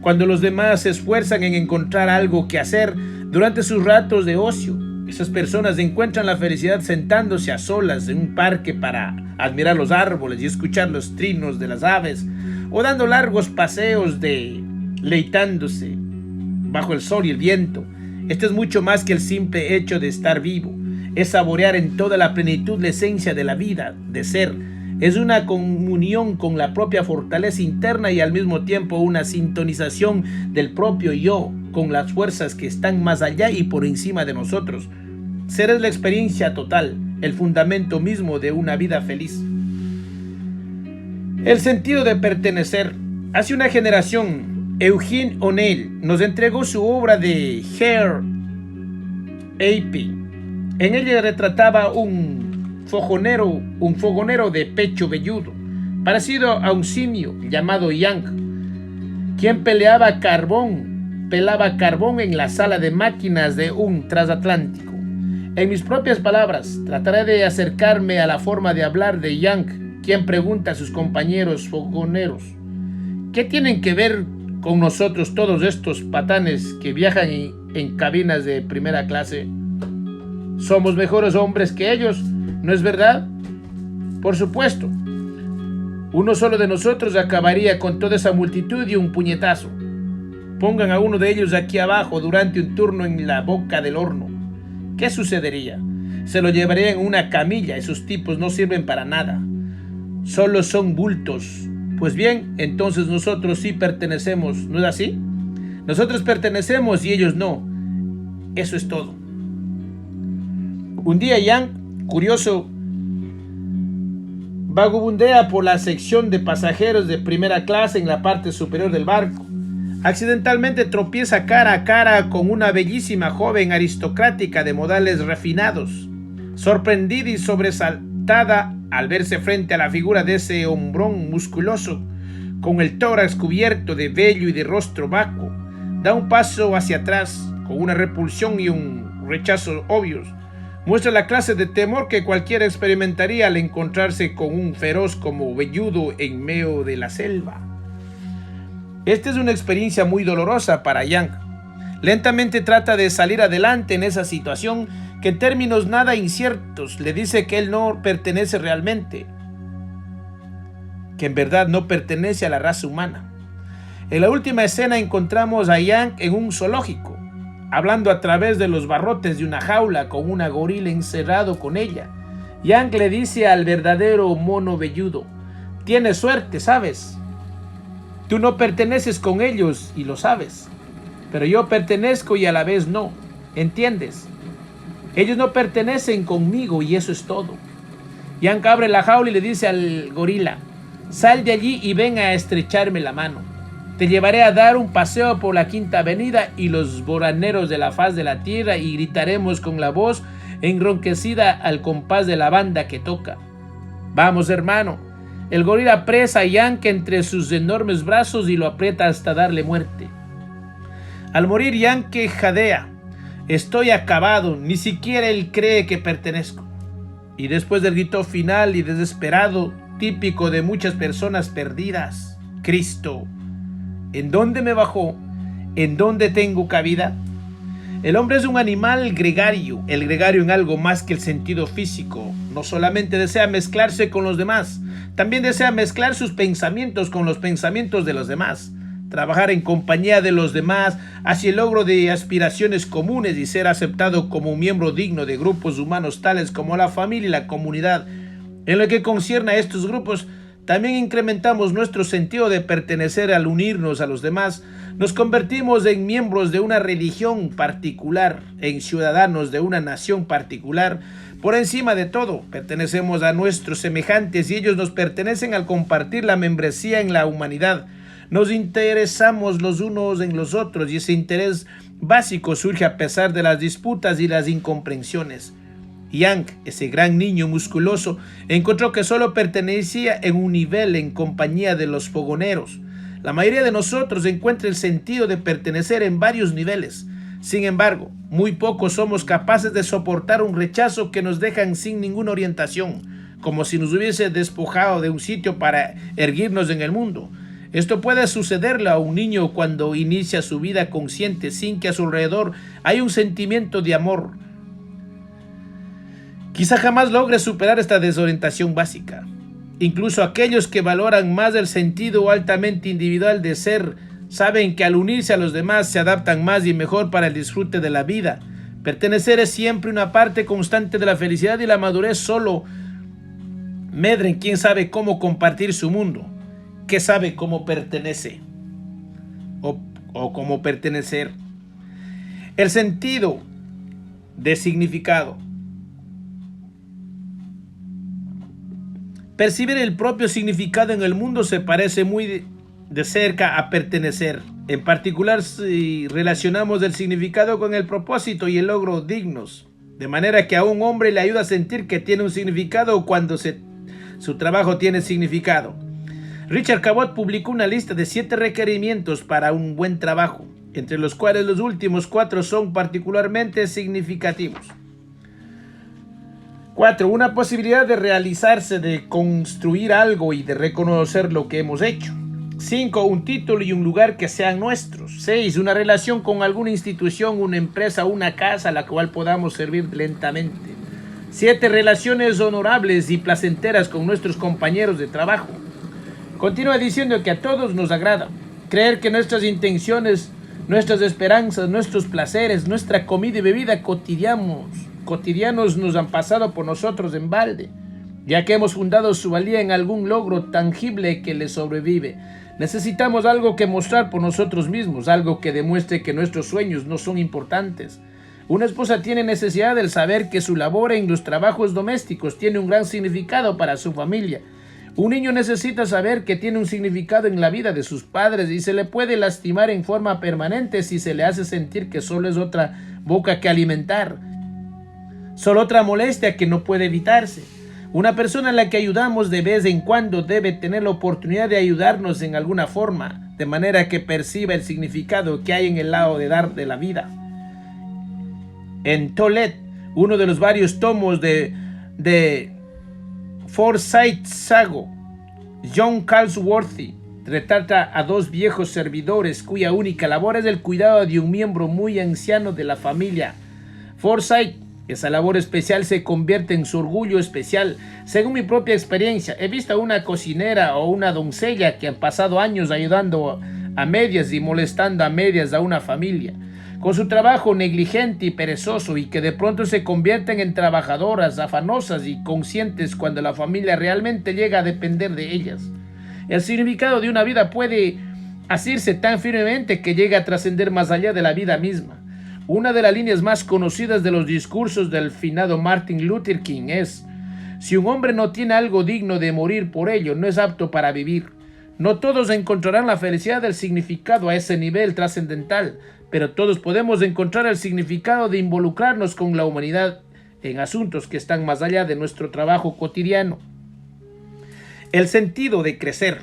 cuando los demás se esfuerzan en encontrar algo que hacer durante sus ratos de ocio. Esas personas encuentran la felicidad sentándose a solas en un parque para admirar los árboles y escuchar los trinos de las aves, o dando largos paseos deleitándose bajo el sol y el viento. Esto es mucho más que el simple hecho de estar vivo. Es saborear en toda la plenitud la esencia de la vida, de ser. Es una comunión con la propia fortaleza interna y al mismo tiempo una sintonización del propio yo con las fuerzas que están más allá y por encima de nosotros. Ser es la experiencia total, el fundamento mismo de una vida feliz. El sentido de pertenecer. Hace una generación, Eugene O'Neill nos entregó su obra de Hair A.P. En ella retrataba un fogonero de pecho velludo, parecido a un simio llamado Yang, quien pelaba carbón en la sala de máquinas de un transatlántico. En mis propias palabras, trataré de acercarme a la forma de hablar de Yang, quien pregunta a sus compañeros fogoneros: ¿qué tienen que ver con nosotros todos estos patanes que viajan en cabinas de primera clase? Somos mejores hombres que ellos, ¿no es verdad? Por supuesto. Uno solo de nosotros acabaría con toda esa multitud de un puñetazo. Pongan a uno de ellos aquí abajo durante un turno en la boca del horno. ¿Qué sucedería? Se lo llevarían en una camilla. Esos tipos no sirven para nada. Solo son bultos. Pues bien, entonces nosotros sí pertenecemos, ¿no es así? Nosotros pertenecemos y ellos no. Eso es todo. Un día Yang, curioso, vagabundea por la sección de pasajeros de primera clase en la parte superior del barco. Accidentalmente tropieza cara a cara con una bellísima joven aristocrática de modales refinados. Sorprendida y sobresaltada al verse frente a la figura de ese hombrón musculoso, con el tórax cubierto de vello y de rostro vacuo, da un paso hacia atrás, con una repulsión y un rechazo obvios. Muestra la clase de temor que cualquiera experimentaría al encontrarse con un feroz como velludo en medio de la selva. Esta es una experiencia muy dolorosa para Yang. Lentamente trata de salir adelante en esa situación que en términos nada inciertos le dice que él no pertenece realmente, que en verdad no pertenece a la raza humana. En la última escena encontramos a Yang en un zoológico, hablando a través de los barrotes de una jaula con una gorila encerrado con ella. Yang le dice al verdadero mono velludo: tienes suerte, ¿sabes? Tú no perteneces con ellos y lo sabes, pero yo pertenezco y a la vez no, ¿entiendes? Ellos no pertenecen conmigo y eso es todo. Yang abre la jaula y le dice al gorila: sal de allí y ven a estrecharme la mano. Te llevaré a dar un paseo por la Quinta Avenida y los boraneros de la faz de la tierra y gritaremos con la voz enronquecida al compás de la banda que toca. Vamos, hermano. El gorila presa a Yang entre sus enormes brazos y lo aprieta hasta darle muerte. Al morir, Yang jadea: estoy acabado, ni siquiera él cree que pertenezco. Y después del grito final y desesperado, típico de muchas personas perdidas: Cristo, ¿en dónde me bajó? ¿En dónde tengo cabida? El hombre es un animal gregario. El gregario en algo más que el sentido físico. No solamente desea mezclarse con los demás, también desea mezclar sus pensamientos con los pensamientos de los demás. Trabajar en compañía de los demás hacia el logro de aspiraciones comunes y ser aceptado como un miembro digno de grupos humanos tales como la familia y la comunidad. En lo que concierne a estos grupos, también incrementamos nuestro sentido de pertenecer al unirnos a los demás. Nos convertimos en miembros de una religión particular, en ciudadanos de una nación particular. Por encima de todo, pertenecemos a nuestros semejantes y ellos nos pertenecen al compartir la membresía en la humanidad. Nos interesamos los unos en los otros y ese interés básico surge a pesar de las disputas y las incomprensiones. Yang, ese gran niño musculoso, encontró que solo pertenecía en un nivel en compañía de los fogoneros. La mayoría de nosotros encuentra el sentido de pertenecer en varios niveles. Sin embargo, muy pocos somos capaces de soportar un rechazo que nos dejan sin ninguna orientación, como si nos hubiese despojado de un sitio para erguirnos en el mundo. Esto puede sucederle a un niño cuando inicia su vida consciente sin que a su alrededor haya un sentimiento de amor. Quizá jamás logre superar esta desorientación básica. Incluso aquellos que valoran más el sentido altamente individual de ser, saben que al unirse a los demás se adaptan más y mejor para el disfrute de la vida. Pertenecer es siempre una parte constante de la felicidad y la madurez solo medra en quien sabe cómo compartir su mundo, que sabe cómo pertenece o cómo pertenecer. El sentido de significado. Percibir el propio significado en el mundo se parece muy de cerca a pertenecer. En particular, si relacionamos el significado con el propósito y el logro dignos, de manera que a un hombre le ayuda a sentir que tiene un significado cuando su trabajo tiene significado. Richard Cabot publicó una lista de 7 requerimientos para un buen trabajo, entre los cuales los últimos 4 son particularmente significativos. 4. Una posibilidad de realizarse, de construir algo y de reconocer lo que hemos hecho. 5. Un título y un lugar que sean nuestros. 6. Una relación con alguna institución, una empresa, una casa a la cual podamos servir lentamente. 7. Relaciones honorables y placenteras con nuestros compañeros de trabajo. Continúa diciendo que a todos nos agrada creer que nuestras intenciones Nuestras esperanzas, nuestros placeres, nuestra comida y bebida cotidianos nos han pasado por nosotros en balde, ya que hemos fundado su valía en algún logro tangible que le sobrevive. Necesitamos algo que mostrar por nosotros mismos, algo que demuestre que nuestros sueños no son importantes. Una esposa tiene necesidad del saber que su labor en los trabajos domésticos tiene un gran significado para su familia. Un niño necesita saber que tiene un significado en la vida de sus padres y se le puede lastimar en forma permanente si se le hace sentir que solo es otra boca que alimentar, solo otra molestia que no puede evitarse. Una persona a la que ayudamos de vez en cuando debe tener la oportunidad de ayudarnos en alguna forma, de manera que perciba el significado que hay en el lado de dar de la vida. En Toilet, uno de los varios tomos de Forsyth Sago, John Galsworthy retrata a dos viejos servidores cuya única labor es el cuidado de un miembro muy anciano de la familia. Forsyth, esa labor especial se convierte en su orgullo especial. Según mi propia experiencia, he visto a una cocinera o una doncella que han pasado años ayudando a medias y molestando a medias a una familia con su trabajo negligente y perezoso, y que de pronto se convierten en trabajadoras afanosas y conscientes cuando la familia realmente llega a depender de ellas. El significado de una vida puede asirse tan firmemente que llega a trascender más allá de la vida misma. Una de las líneas más conocidas de los discursos del finado Martin Luther King es: si un hombre no tiene algo digno de morir por ello, no es apto para vivir. No todos encontrarán la felicidad del significado a ese nivel trascendental, pero todos podemos encontrar el significado de involucrarnos con la humanidad en asuntos que están más allá de nuestro trabajo cotidiano. El sentido de crecer.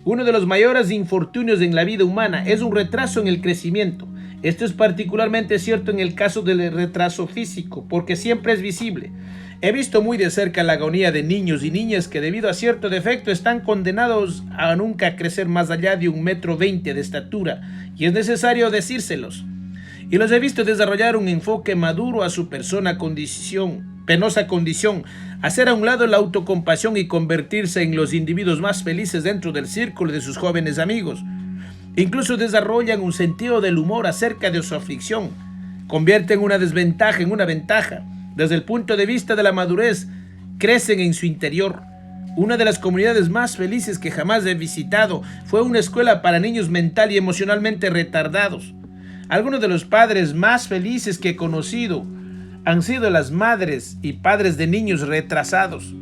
Uno de los mayores infortunios en la vida humana es un retraso en el crecimiento. Esto es particularmente cierto en el caso del retraso físico, porque siempre es visible. He visto muy de cerca la agonía de niños y niñas que debido a cierto defecto están condenados a nunca crecer más allá de 1,20 m de estatura, y es necesario decírselos. Y los he visto desarrollar un enfoque maduro a su penosa condición, hacer a un lado la autocompasión y convertirse en los individuos más felices dentro del círculo de sus jóvenes amigos. Incluso desarrollan un sentido del humor acerca de su aflicción, convierten una desventaja en una ventaja. Desde el punto de vista de la madurez, crecen en su interior. Una de las comunidades más felices que jamás he visitado fue una escuela para niños mental y emocionalmente retardados. Algunos de los padres más felices que he conocido han sido las madres y padres de niños retrasados.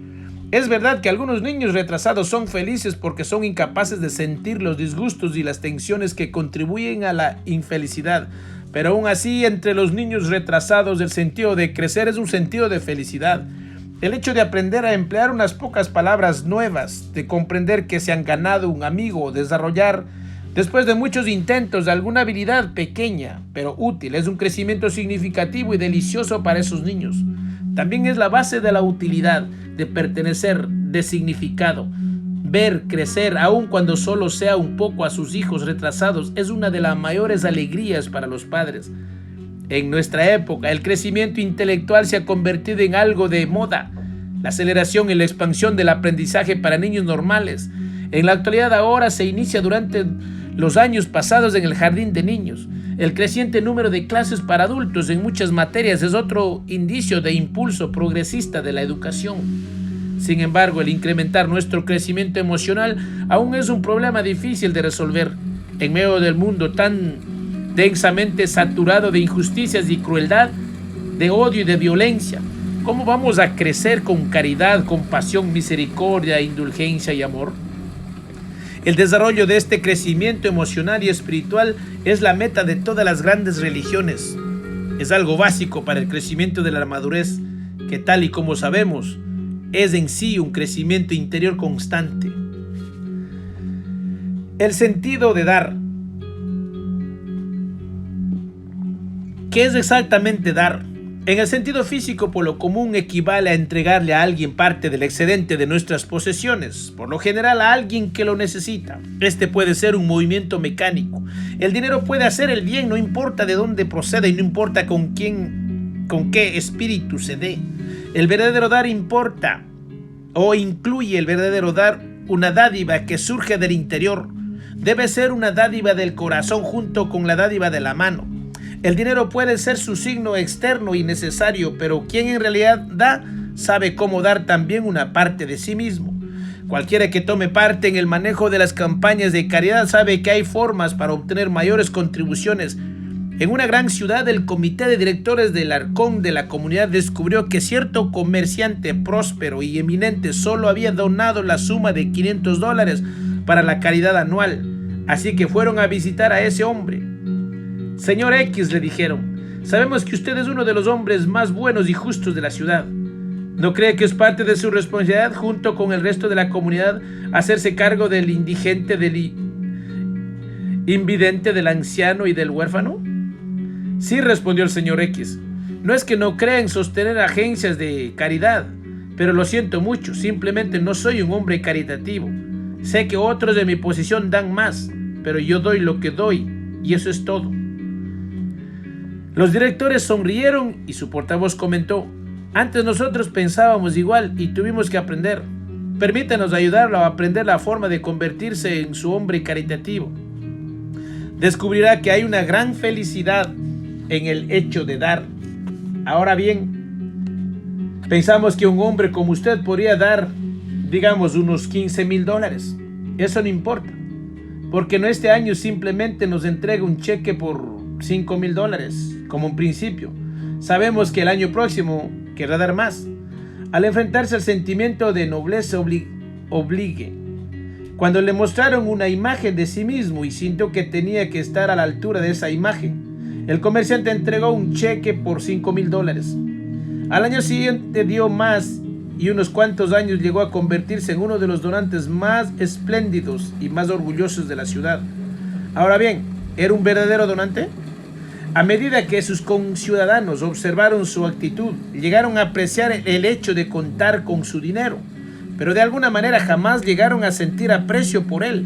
Es verdad que algunos niños retrasados son felices porque son incapaces de sentir los disgustos y las tensiones que contribuyen a la infelicidad. Pero aún así, entre los niños retrasados, el sentido de crecer es un sentido de felicidad. El hecho de aprender a emplear unas pocas palabras nuevas, de comprender que se han ganado un amigo, desarrollar, después de muchos intentos, alguna habilidad pequeña, pero útil, es un crecimiento significativo y delicioso para esos niños. También es la base de la utilidad, de pertenecer, de significado. Ver crecer, aun cuando solo sea un poco, a sus hijos retrasados es una de las mayores alegrías para los padres. En nuestra época, el crecimiento intelectual se ha convertido en algo de moda. La aceleración y la expansión del aprendizaje para niños normales. En la actualidad ahora se inicia durante los años pasados en el jardín de niños. El creciente número de clases para adultos en muchas materias es otro indicio de impulso progresista de la educación. Sin embargo, el incrementar nuestro crecimiento emocional aún es un problema difícil de resolver. En medio del mundo tan densamente saturado de injusticias y crueldad, de odio y de violencia, ¿cómo vamos a crecer con caridad, compasión, misericordia, indulgencia y amor? El desarrollo de este crecimiento emocional y espiritual es la meta de todas las grandes religiones. Es algo básico para el crecimiento de la madurez, que tal y como sabemos, es en sí un crecimiento interior constante. El sentido de dar. ¿Qué es exactamente dar? En el sentido físico, por lo común, equivale a entregarle a alguien parte del excedente de nuestras posesiones, por lo general a alguien que lo necesita. Este puede ser un movimiento mecánico. El dinero puede hacer el bien, no importa de dónde proceda y no importa con qué espíritu se dé. El verdadero dar incluye el verdadero dar, una dádiva que surge del interior. debe ser una dádiva del corazón junto con la dádiva de la mano. El dinero puede ser su signo externo y necesario, pero quien en realidad da, sabe cómo dar también una parte de sí mismo. Cualquiera que tome parte en el manejo de las campañas de caridad sabe que hay formas para obtener mayores contribuciones. En una gran ciudad, el comité de directores del Arcón de la comunidad descubrió que cierto comerciante próspero y eminente solo había donado la suma de $500 para la caridad anual. Así que fueron a visitar a ese hombre. Señor X, le dijeron, sabemos que usted es uno de los hombres más buenos y justos de la ciudad. ¿No cree que es parte de su responsabilidad, junto con el resto de la comunidad, hacerse cargo del indigente, del invidente, del anciano y del huérfano? Sí, respondió el señor X. No es que no crea en sostener agencias de caridad, pero lo siento mucho, simplemente no soy un hombre caritativo. Sé que otros de mi posición dan más, pero yo doy lo que doy, y eso es todo. Los directores sonrieron y su portavoz comentó, antes nosotros pensábamos igual y tuvimos que aprender. Permítanos ayudarlo a aprender la forma de convertirse en su hombre caritativo. Descubrirá que hay una gran felicidad en el hecho de dar. Ahora bien, pensamos que un hombre como usted podría dar, digamos, unos $15,000. Eso no importa, porque no este año simplemente nos entrega un cheque por $5,000, como en principio. Sabemos que el año próximo querrá dar más. Al enfrentarse al sentimiento de nobleza obligue. Cuando le mostraron una imagen de sí mismo y sintió que tenía que estar a la altura de esa imagen, el comerciante entregó un cheque por $5,000. Al año siguiente dio más y unos cuantos años llegó a convertirse en uno de los donantes más espléndidos y más orgullosos de la ciudad. Ahora bien, ¿era un verdadero donante? A medida que sus conciudadanos observaron su actitud, llegaron a apreciar el hecho de contar con su dinero, pero de alguna manera jamás llegaron a sentir aprecio por él.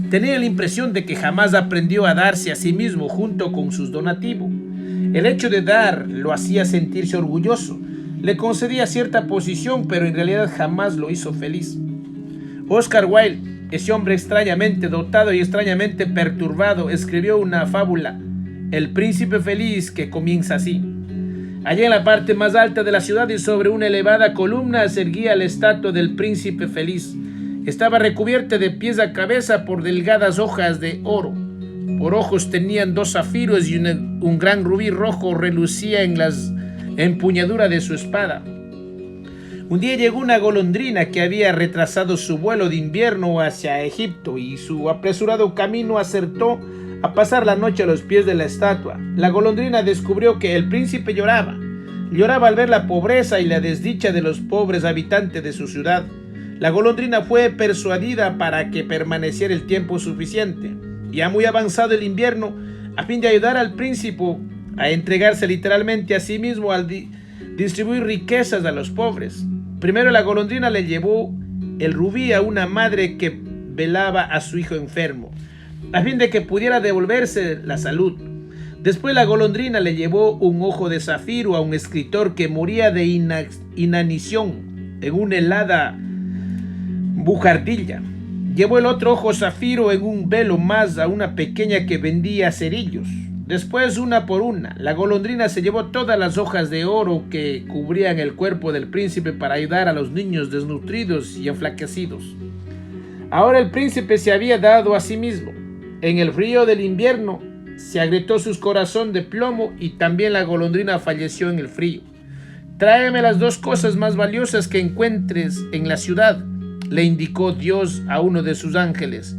Tenía la impresión de que jamás aprendió a darse a sí mismo junto con sus donativos. El hecho de dar lo hacía sentirse orgulloso, le concedía cierta posición, pero en realidad jamás lo hizo feliz. Oscar Wilde, ese hombre extrañamente dotado y extrañamente perturbado, escribió una fábula, El príncipe feliz, que comienza así. Allá en la parte más alta de la ciudad y sobre una elevada columna se erguía la estatua del príncipe feliz. Estaba recubierta de pies a cabeza por delgadas hojas de oro. Por ojos tenían 2 zafiros y un gran rubí rojo relucía en las empuñaduras de su espada. Un día llegó una golondrina que había retrasado su vuelo de invierno hacia Egipto y su apresurado camino acertó a pasar la noche a los pies de la estatua. La golondrina descubrió que el príncipe lloraba. Lloraba al ver la pobreza y la desdicha de los pobres habitantes de su ciudad. La golondrina fue persuadida para que permaneciera el tiempo suficiente, ya muy avanzado el invierno, a fin de ayudar al príncipe a entregarse literalmente a sí mismo al distribuir riquezas a los pobres. Primero la golondrina le llevó el rubí a una madre que velaba a su hijo enfermo, a fin de que pudiera devolverse la salud. Después la golondrina le llevó un ojo de zafiro a un escritor que moría de inanición en una helada buhardilla. Llevó el otro ojo zafiro en un velo más a una pequeña que vendía cerillos. Después, una por una, la golondrina se llevó todas las hojas de oro que cubrían el cuerpo del príncipe para ayudar a los niños desnutridos y enflaquecidos. Ahora el príncipe se había dado a sí mismo. En el frío del invierno se agrietó su corazón de plomo y también la golondrina falleció en el frío. Tráeme las 2 cosas más valiosas que encuentres en la ciudad, le indicó Dios a uno de sus ángeles.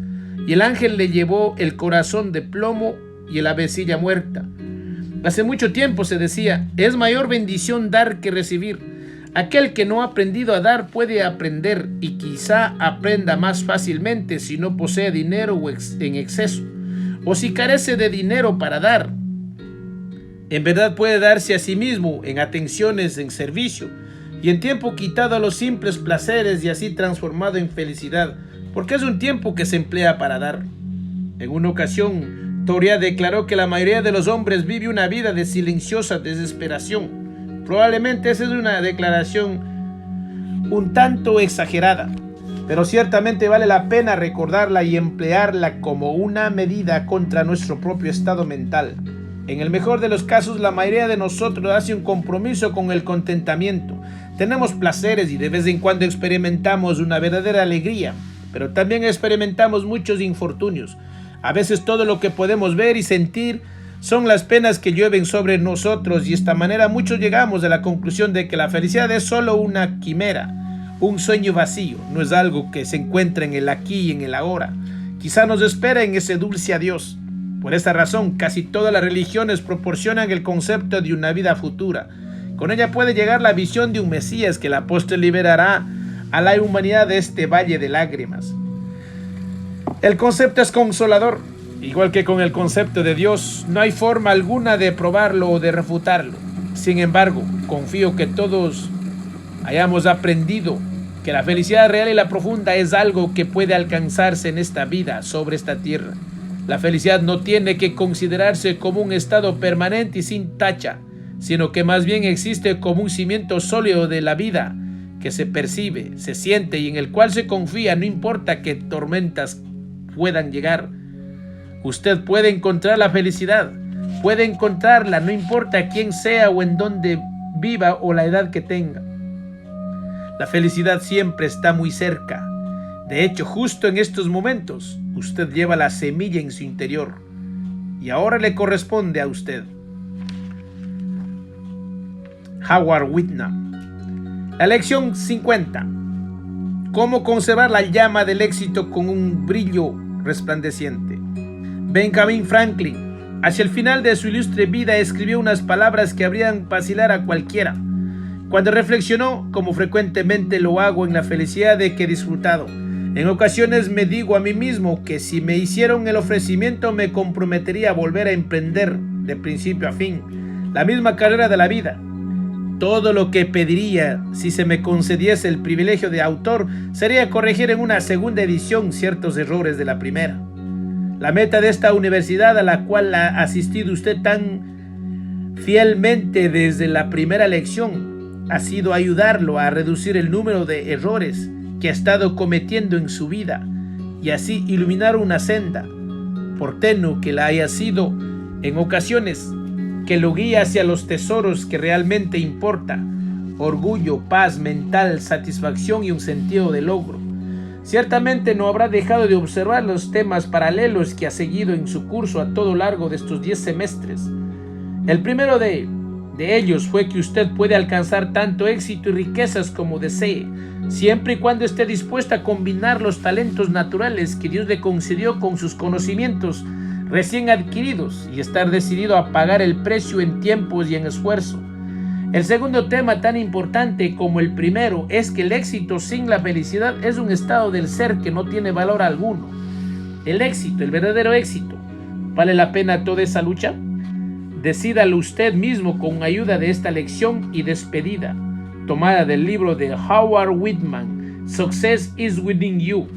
Y el ángel le llevó el corazón de plomo y la avecilla muerta. Hace mucho tiempo se decía, es mayor bendición dar que recibir. Aquel que no ha aprendido a dar puede aprender y quizá aprenda más fácilmente si no posee dinero en exceso, o si carece de dinero para dar. En verdad puede darse a sí mismo en atenciones, en servicio, y en tiempo quitado a los simples placeres y así transformado en felicidad, porque es un tiempo que se emplea para dar. En una ocasión, Toria declaró que la mayoría de los hombres vive una vida de silenciosa desesperación. Probablemente esa es una declaración un tanto exagerada, pero ciertamente vale la pena recordarla y emplearla como una medida contra nuestro propio estado mental. En el mejor de los casos, la mayoría de nosotros hace un compromiso con el contentamiento. Tenemos placeres y de vez en cuando experimentamos una verdadera alegría, pero también experimentamos muchos infortunios. A veces todo lo que podemos ver y sentir son las penas que llueven sobre nosotros, y de esta manera muchos llegamos a la conclusión de que la felicidad es solo una quimera, un sueño vacío, no es algo que se encuentra en el aquí y en el ahora. Quizá nos espera en ese dulce adiós. Por esta razón, casi todas las religiones proporcionan el concepto de una vida futura. Con ella puede llegar la visión de un Mesías que la postre liberará a la humanidad de este valle de lágrimas. El concepto es consolador. Igual que con el concepto de Dios, no hay forma alguna de probarlo o de refutarlo. Sin embargo, confío que todos hayamos aprendido que la felicidad real y la profunda es algo que puede alcanzarse en esta vida, sobre esta tierra. La felicidad no tiene que considerarse como un estado permanente y sin tacha, sino que más bien existe como un cimiento sólido de la vida que se percibe, se siente y en el cual se confía, no importa qué tormentas puedan llegar. Usted puede encontrar la felicidad, puede encontrarla, no importa quién sea o en dónde viva o la edad que tenga. La felicidad siempre está muy cerca. De hecho, justo en estos momentos, usted lleva la semilla en su interior y ahora le corresponde a usted. Howard Whitman. La lección 50. ¿Cómo conservar la llama del éxito con un brillo resplandeciente? Benjamin Franklin, hacia el final de su ilustre vida, escribió unas palabras que habrían vacilar a cualquiera, cuando reflexionó, como frecuentemente lo hago, en la felicidad de que he disfrutado. En ocasiones me digo a mí mismo que si me hicieron el ofrecimiento me comprometería a volver a emprender de principio a fin la misma carrera de la vida. Todo lo que pediría si se me concediese el privilegio de autor sería corregir en una segunda edición ciertos errores de la primera. La meta de esta universidad, a la cual ha asistido usted tan fielmente desde la primera lección, ha sido ayudarlo a reducir el número de errores que ha estado cometiendo en su vida y así iluminar una senda, por tenue que la haya sido en ocasiones, que lo guíe hacia los tesoros que realmente importa: orgullo, paz mental, satisfacción y un sentido de logro. Ciertamente no habrá dejado de observar los temas paralelos que ha seguido en su curso a todo largo de estos 10 semestres. El primero de ellos fue que usted puede alcanzar tanto éxito y riquezas como desee, siempre y cuando esté dispuesta a combinar los talentos naturales que Dios le concedió con sus conocimientos recién adquiridos y estar decidido a pagar el precio en tiempos y en esfuerzo. El segundo tema, tan importante como el primero, es que el éxito sin la felicidad es un estado del ser que no tiene valor alguno. El éxito, el verdadero éxito, ¿vale la pena toda esa lucha? Decídalo usted mismo con ayuda de esta lección y despedida, tomada del libro de Howard Whitman, Success is Within You.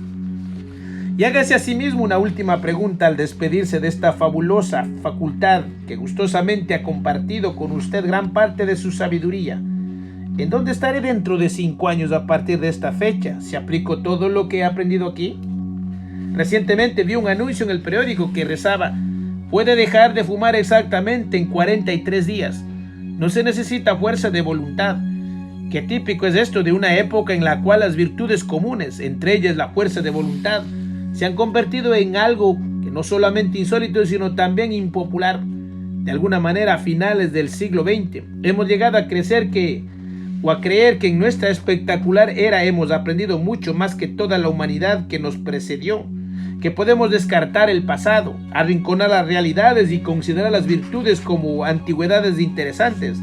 Y hágase a sí mismo una última pregunta al despedirse de esta fabulosa facultad que gustosamente ha compartido con usted gran parte de su sabiduría. ¿En dónde estaré dentro de 5 años a partir de esta fecha si aplico todo lo que he aprendido aquí? Recientemente vi un anuncio en el periódico que rezaba: puede dejar de fumar exactamente en 43 días. No se necesita fuerza de voluntad. Qué típico es esto de una época en la cual las virtudes comunes, entre ellas la fuerza de voluntad, se han convertido en algo que no solamente insólito, sino también impopular. De alguna manera, a finales del siglo XX, hemos llegado a creer que en nuestra espectacular era hemos aprendido mucho más que toda la humanidad que nos precedió, que podemos descartar el pasado, arrinconar las realidades y considerar las virtudes como antigüedades interesantes,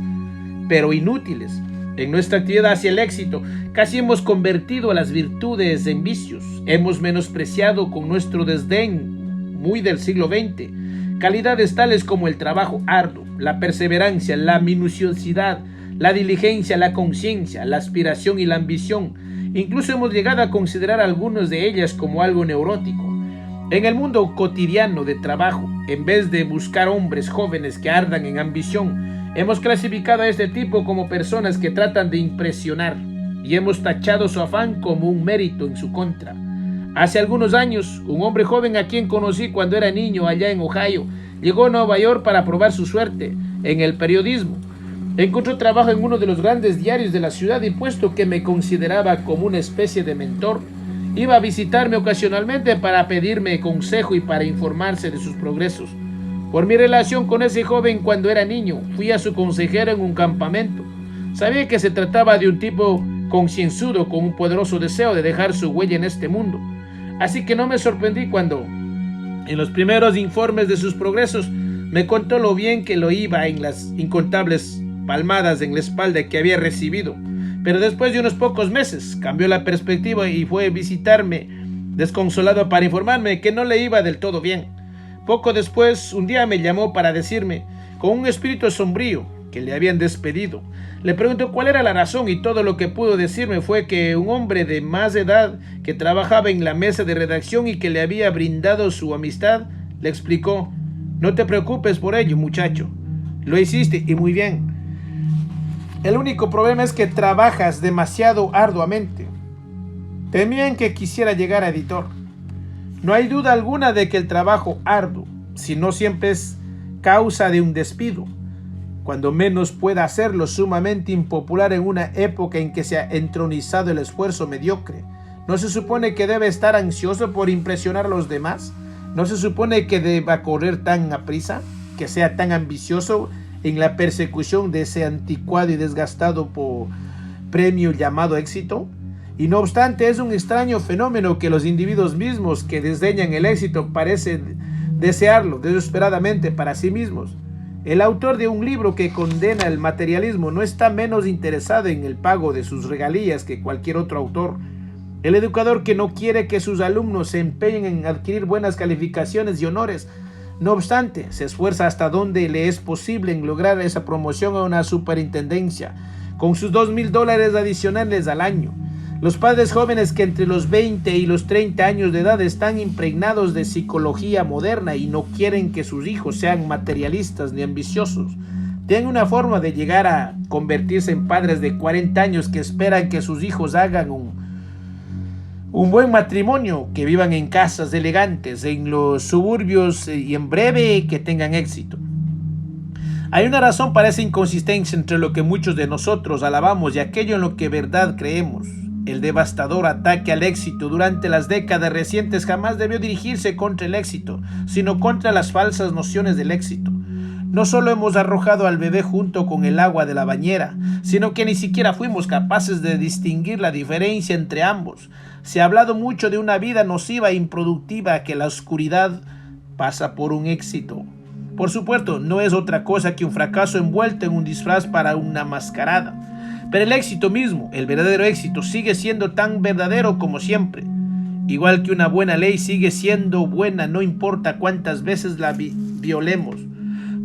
pero inútiles. En nuestra actividad hacia el éxito, casi hemos convertido a las virtudes en vicios. Hemos menospreciado con nuestro desdén, muy del siglo XX, calidades tales como el trabajo arduo, la perseverancia, la minuciosidad, la diligencia, la conciencia, la aspiración y la ambición. Incluso hemos llegado a considerar algunas de ellas como algo neurótico. En el mundo cotidiano de trabajo, en vez de buscar hombres jóvenes que ardan en ambición, hemos clasificado a este tipo como personas que tratan de impresionar. y hemos tachado su afán como un mérito en su contra. Hace algunos años, un hombre joven a quien conocí cuando era niño allá en Ohio, llegó a Nueva York para probar su suerte en el periodismo. Encontró trabajo en uno de los grandes diarios de la ciudad y puesto que me consideraba como una especie de mentor, iba a visitarme ocasionalmente para pedirme consejo y para informarse de sus progresos. Por mi relación con ese joven cuando era niño, fui a su consejero en un campamento. Sabía que se trataba de un tipo concienzudo con un poderoso deseo de dejar su huella en este mundo. Así que no me sorprendí cuando, en los primeros informes de sus progresos, me contó lo bien que lo iba en las incontables palmadas en la espalda que había recibido. Pero después de unos pocos meses cambió la perspectiva y fue a visitarme desconsolado para informarme que no le iba del todo bien. Poco después, un día me llamó para decirme, con un espíritu sombrío, que le habían despedido. Le preguntó cuál era la razón y todo lo que pudo decirme fue que un hombre de más edad que trabajaba en la mesa de redacción y que le había brindado su amistad, le explicó: no te preocupes por ello, muchacho. Lo hiciste y muy bien. El único problema es que trabajas demasiado arduamente. Temían que quisiera llegar a editor. No hay duda alguna de que el trabajo arduo, si no siempre es causa de un despido, cuando menos pueda hacerlo sumamente impopular en una época en que se ha entronizado el esfuerzo mediocre. ¿No se supone que debe estar ansioso por impresionar a los demás? ¿No se supone que deba correr tan aprisa? ¿Que sea tan ambicioso en la persecución de ese anticuado y desgastado premio llamado éxito? Y no obstante, es un extraño fenómeno que los individuos mismos que desdeñan el éxito parecen desearlo desesperadamente para sí mismos. El autor de un libro que condena el materialismo no está menos interesado en el pago de sus regalías que cualquier otro autor. El educador que no quiere que sus alumnos se empeñen en adquirir buenas calificaciones y honores, no obstante, se esfuerza hasta donde le es posible en lograr esa promoción a una superintendencia, con sus $2,000 adicionales al año. Los padres jóvenes que entre los 20 y los 30 años de edad están impregnados de psicología moderna y no quieren que sus hijos sean materialistas ni ambiciosos. Tienen una forma de llegar a convertirse en padres de 40 años que esperan que sus hijos hagan un buen matrimonio, que vivan en casas elegantes, en los suburbios y en breve que tengan éxito. Hay una razón para esa inconsistencia entre lo que muchos de nosotros alabamos y aquello en lo que verdad creemos. El devastador ataque al éxito durante las décadas recientes jamás debió dirigirse contra el éxito, sino contra las falsas nociones del éxito. No solo hemos arrojado al bebé junto con el agua de la bañera, sino que ni siquiera fuimos capaces de distinguir la diferencia entre ambos. Se ha hablado mucho de una vida nociva e improductiva, que la oscuridad pasa por un éxito. Por supuesto, no es otra cosa que un fracaso envuelto en un disfraz para una mascarada. Pero el éxito mismo, el verdadero éxito, sigue siendo tan verdadero como siempre. Igual que una buena ley sigue siendo buena, no importa cuántas veces la violemos.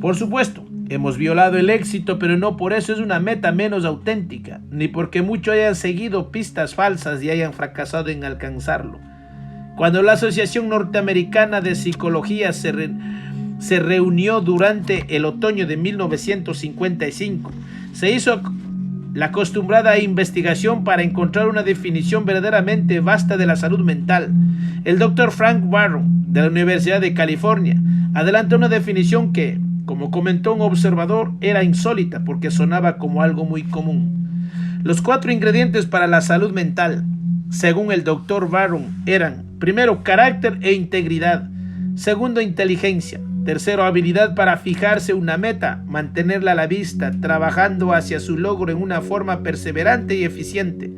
Por supuesto, hemos violado el éxito, pero no por eso es una meta menos auténtica, ni porque muchos hayan seguido pistas falsas y hayan fracasado en alcanzarlo. Cuando la Asociación Norteamericana de Psicología se reunió durante el otoño de 1955, se hizo la acostumbrada investigación para encontrar una definición verdaderamente vasta de la salud mental. El Dr. Frank Barron, de la Universidad de California, adelantó una definición que, como comentó un observador, era insólita porque sonaba como algo muy común. Los 4 ingredientes para la salud mental, según el Dr. Barron, eran: primero, carácter e integridad; segundo, inteligencia; tercero, habilidad para fijarse una meta, mantenerla a la vista, trabajando hacia su logro en una forma perseverante y eficiente;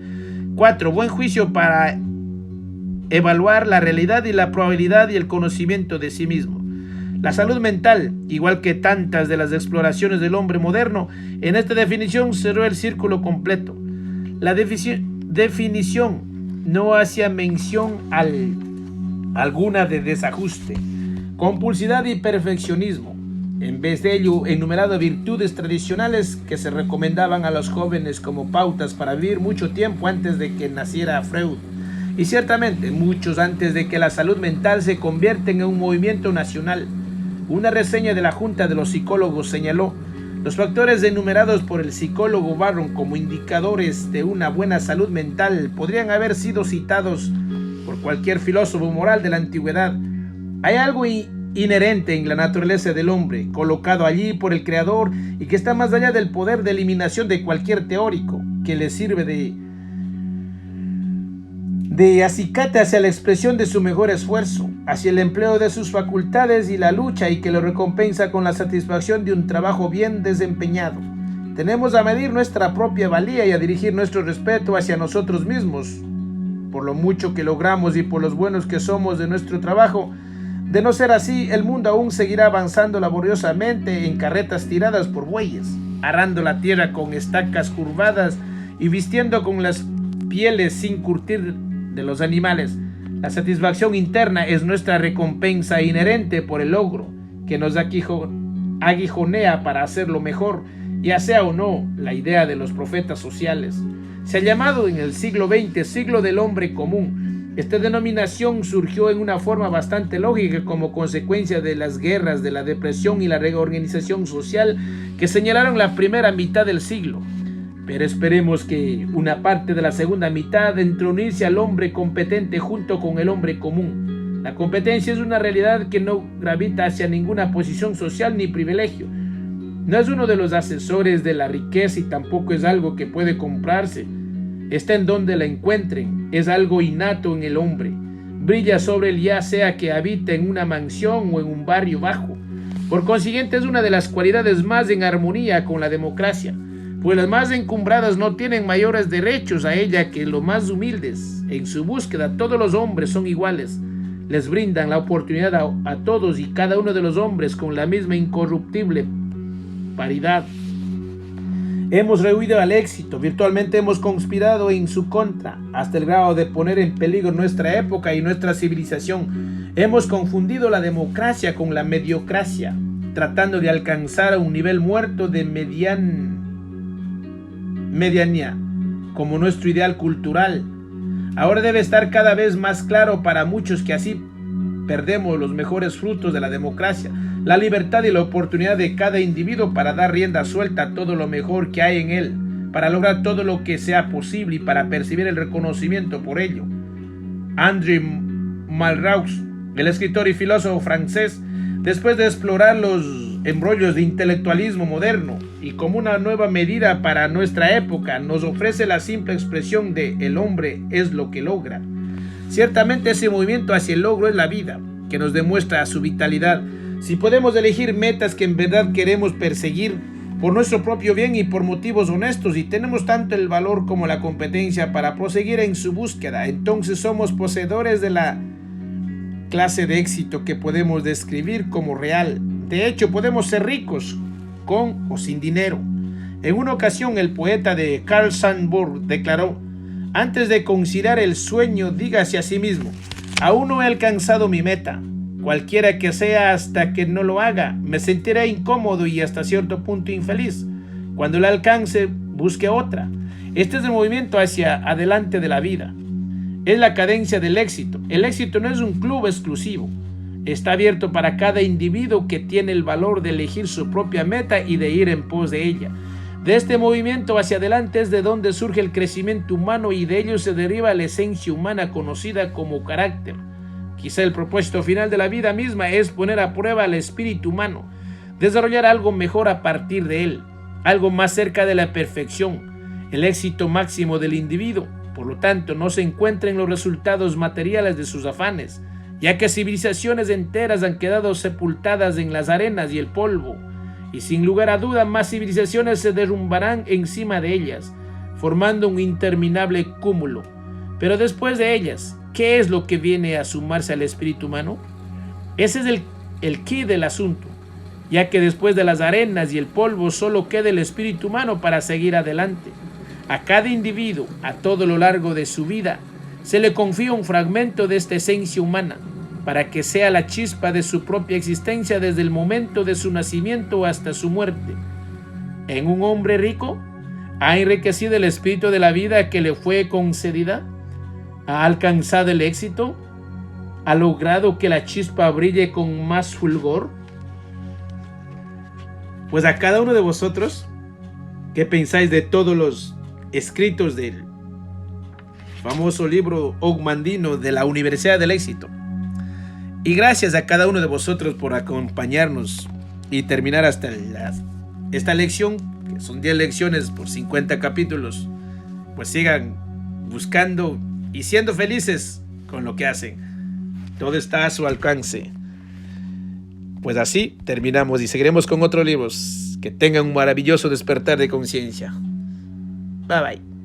4, buen juicio para evaluar la realidad y la probabilidad y el conocimiento de sí mismo. La salud mental, igual que tantas de las exploraciones del hombre moderno, en esta definición cerró el círculo completo. La definición no hacía mención alguna de desajuste, compulsividad y perfeccionismo. En vez de ello, enumeraba virtudes tradicionales que se recomendaban a los jóvenes como pautas para vivir mucho tiempo antes de que naciera Freud. Y ciertamente, muchos antes de que la salud mental se convierta en un movimiento nacional. Una reseña de la Junta de los Psicólogos señaló: Los factores enumerados por el psicólogo Barron como indicadores de una buena salud mental podrían haber sido citados por cualquier filósofo moral de la antigüedad. Hay algo inherente en la naturaleza del hombre, colocado allí por el Creador y que está más allá del poder de eliminación de cualquier teórico, que le sirve de acicate hacia la expresión de su mejor esfuerzo, hacia el empleo de sus facultades y la lucha, y que lo recompensa con la satisfacción de un trabajo bien desempeñado. Tenemos a medir nuestra propia valía y a dirigir nuestro respeto hacia nosotros mismos, por lo mucho que logramos y por los buenos que somos de nuestro trabajo. De no ser así, el mundo aún seguirá avanzando laboriosamente en carretas tiradas por bueyes, arando la tierra con estacas curvadas y vistiendo con las pieles sin curtir de los animales. La satisfacción interna es nuestra recompensa inherente por el logro, que nos aguijonea para hacerlo mejor, ya sea o no la idea de los profetas sociales. Se ha llamado en el siglo XX siglo del hombre común. Esta denominación surgió en una forma bastante lógica como consecuencia de las guerras, de la depresión y la reorganización social que señalaron la primera mitad del siglo. Pero esperemos que una parte de la segunda mitad entronizse al hombre competente junto con el hombre común. La competencia es una realidad que no gravita hacia ninguna posición social ni privilegio. No es uno de los asesores de la riqueza y tampoco es algo que puede comprarse. Está en donde la encuentren, es algo innato en el hombre. Brilla sobre él ya sea que habite en una mansión o en un barrio bajo. Por consiguiente es una de las cualidades más en armonía con la democracia, pues las más encumbradas no tienen mayores derechos a ella que los más humildes. En su búsqueda todos los hombres son iguales. Les brindan la oportunidad a todos y cada uno de los hombres con la misma incorruptible paridad. Hemos rehuido al éxito, virtualmente hemos conspirado en su contra, hasta el grado de poner en peligro nuestra época y nuestra civilización. Hemos confundido la democracia con la mediocracia, tratando de alcanzar a un nivel muerto de medianía, como nuestro ideal cultural. Ahora debe estar cada vez más claro para muchos que así perdemos los mejores frutos de la democracia, la libertad y la oportunidad de cada individuo para dar rienda suelta a todo lo mejor que hay en él, para lograr todo lo que sea posible y para percibir el reconocimiento por ello. André Malraux, el escritor y filósofo francés, después de explorar los embrollos de intelectualismo moderno y como una nueva medida para nuestra época, nos ofrece la simple expresión de el hombre es lo que logra. Ciertamente ese movimiento hacia el logro es la vida, que nos demuestra su vitalidad. Si podemos elegir metas que en verdad queremos perseguir por nuestro propio bien y por motivos honestos, y tenemos tanto el valor como la competencia para proseguir en su búsqueda, entonces somos poseedores de la clase de éxito que podemos describir como real. De hecho, podemos ser ricos con o sin dinero. En una ocasión, el poeta de Carl Sandburg declaró: antes de considerar el sueño, dígase a sí mismo, aún no he alcanzado mi meta. Cualquiera que sea, hasta que no lo haga, me sentiré incómodo y hasta cierto punto infeliz. Cuando la alcance, busque otra. Este es el movimiento hacia adelante de la vida. Es la cadencia del éxito. El éxito no es un club exclusivo. Está abierto para cada individuo que tiene el valor de elegir su propia meta y de ir en pos de ella. De este movimiento hacia adelante es de donde surge el crecimiento humano y de ello se deriva la esencia humana conocida como carácter. Quizá el propósito final de la vida misma es poner a prueba al espíritu humano, desarrollar algo mejor a partir de él, algo más cerca de la perfección. El éxito máximo del individuo, por lo tanto, no se encuentra en los resultados materiales de sus afanes, ya que civilizaciones enteras han quedado sepultadas en las arenas y el polvo, y sin lugar a duda más civilizaciones se derrumbarán encima de ellas, formando un interminable cúmulo. Pero después de ellas, ¿qué es lo que viene a sumarse al espíritu humano? Ese es el quid del asunto, ya que después de las arenas y el polvo solo queda el espíritu humano para seguir adelante. A cada individuo, a todo lo largo de su vida, se le confía un fragmento de esta esencia humana, para que sea la chispa de su propia existencia desde el momento de su nacimiento hasta su muerte. En un hombre rico, ¿ha enriquecido el espíritu de la vida que le fue concedida? ¿Ha alcanzado el éxito? ¿Ha logrado que la chispa brille con más fulgor? Pues a cada uno de vosotros, ¿qué pensáis de todos los escritos del famoso libro ogmandino de la Universidad del Éxito? Y gracias a cada uno de vosotros por acompañarnos y terminar hasta esta lección, que son 10 lecciones por 50 capítulos. Pues sigan buscando y siendo felices con lo que hacen. Todo está a su alcance. Pues así terminamos y seguiremos con otros libros. Que tengan un maravilloso despertar de conciencia. Bye bye.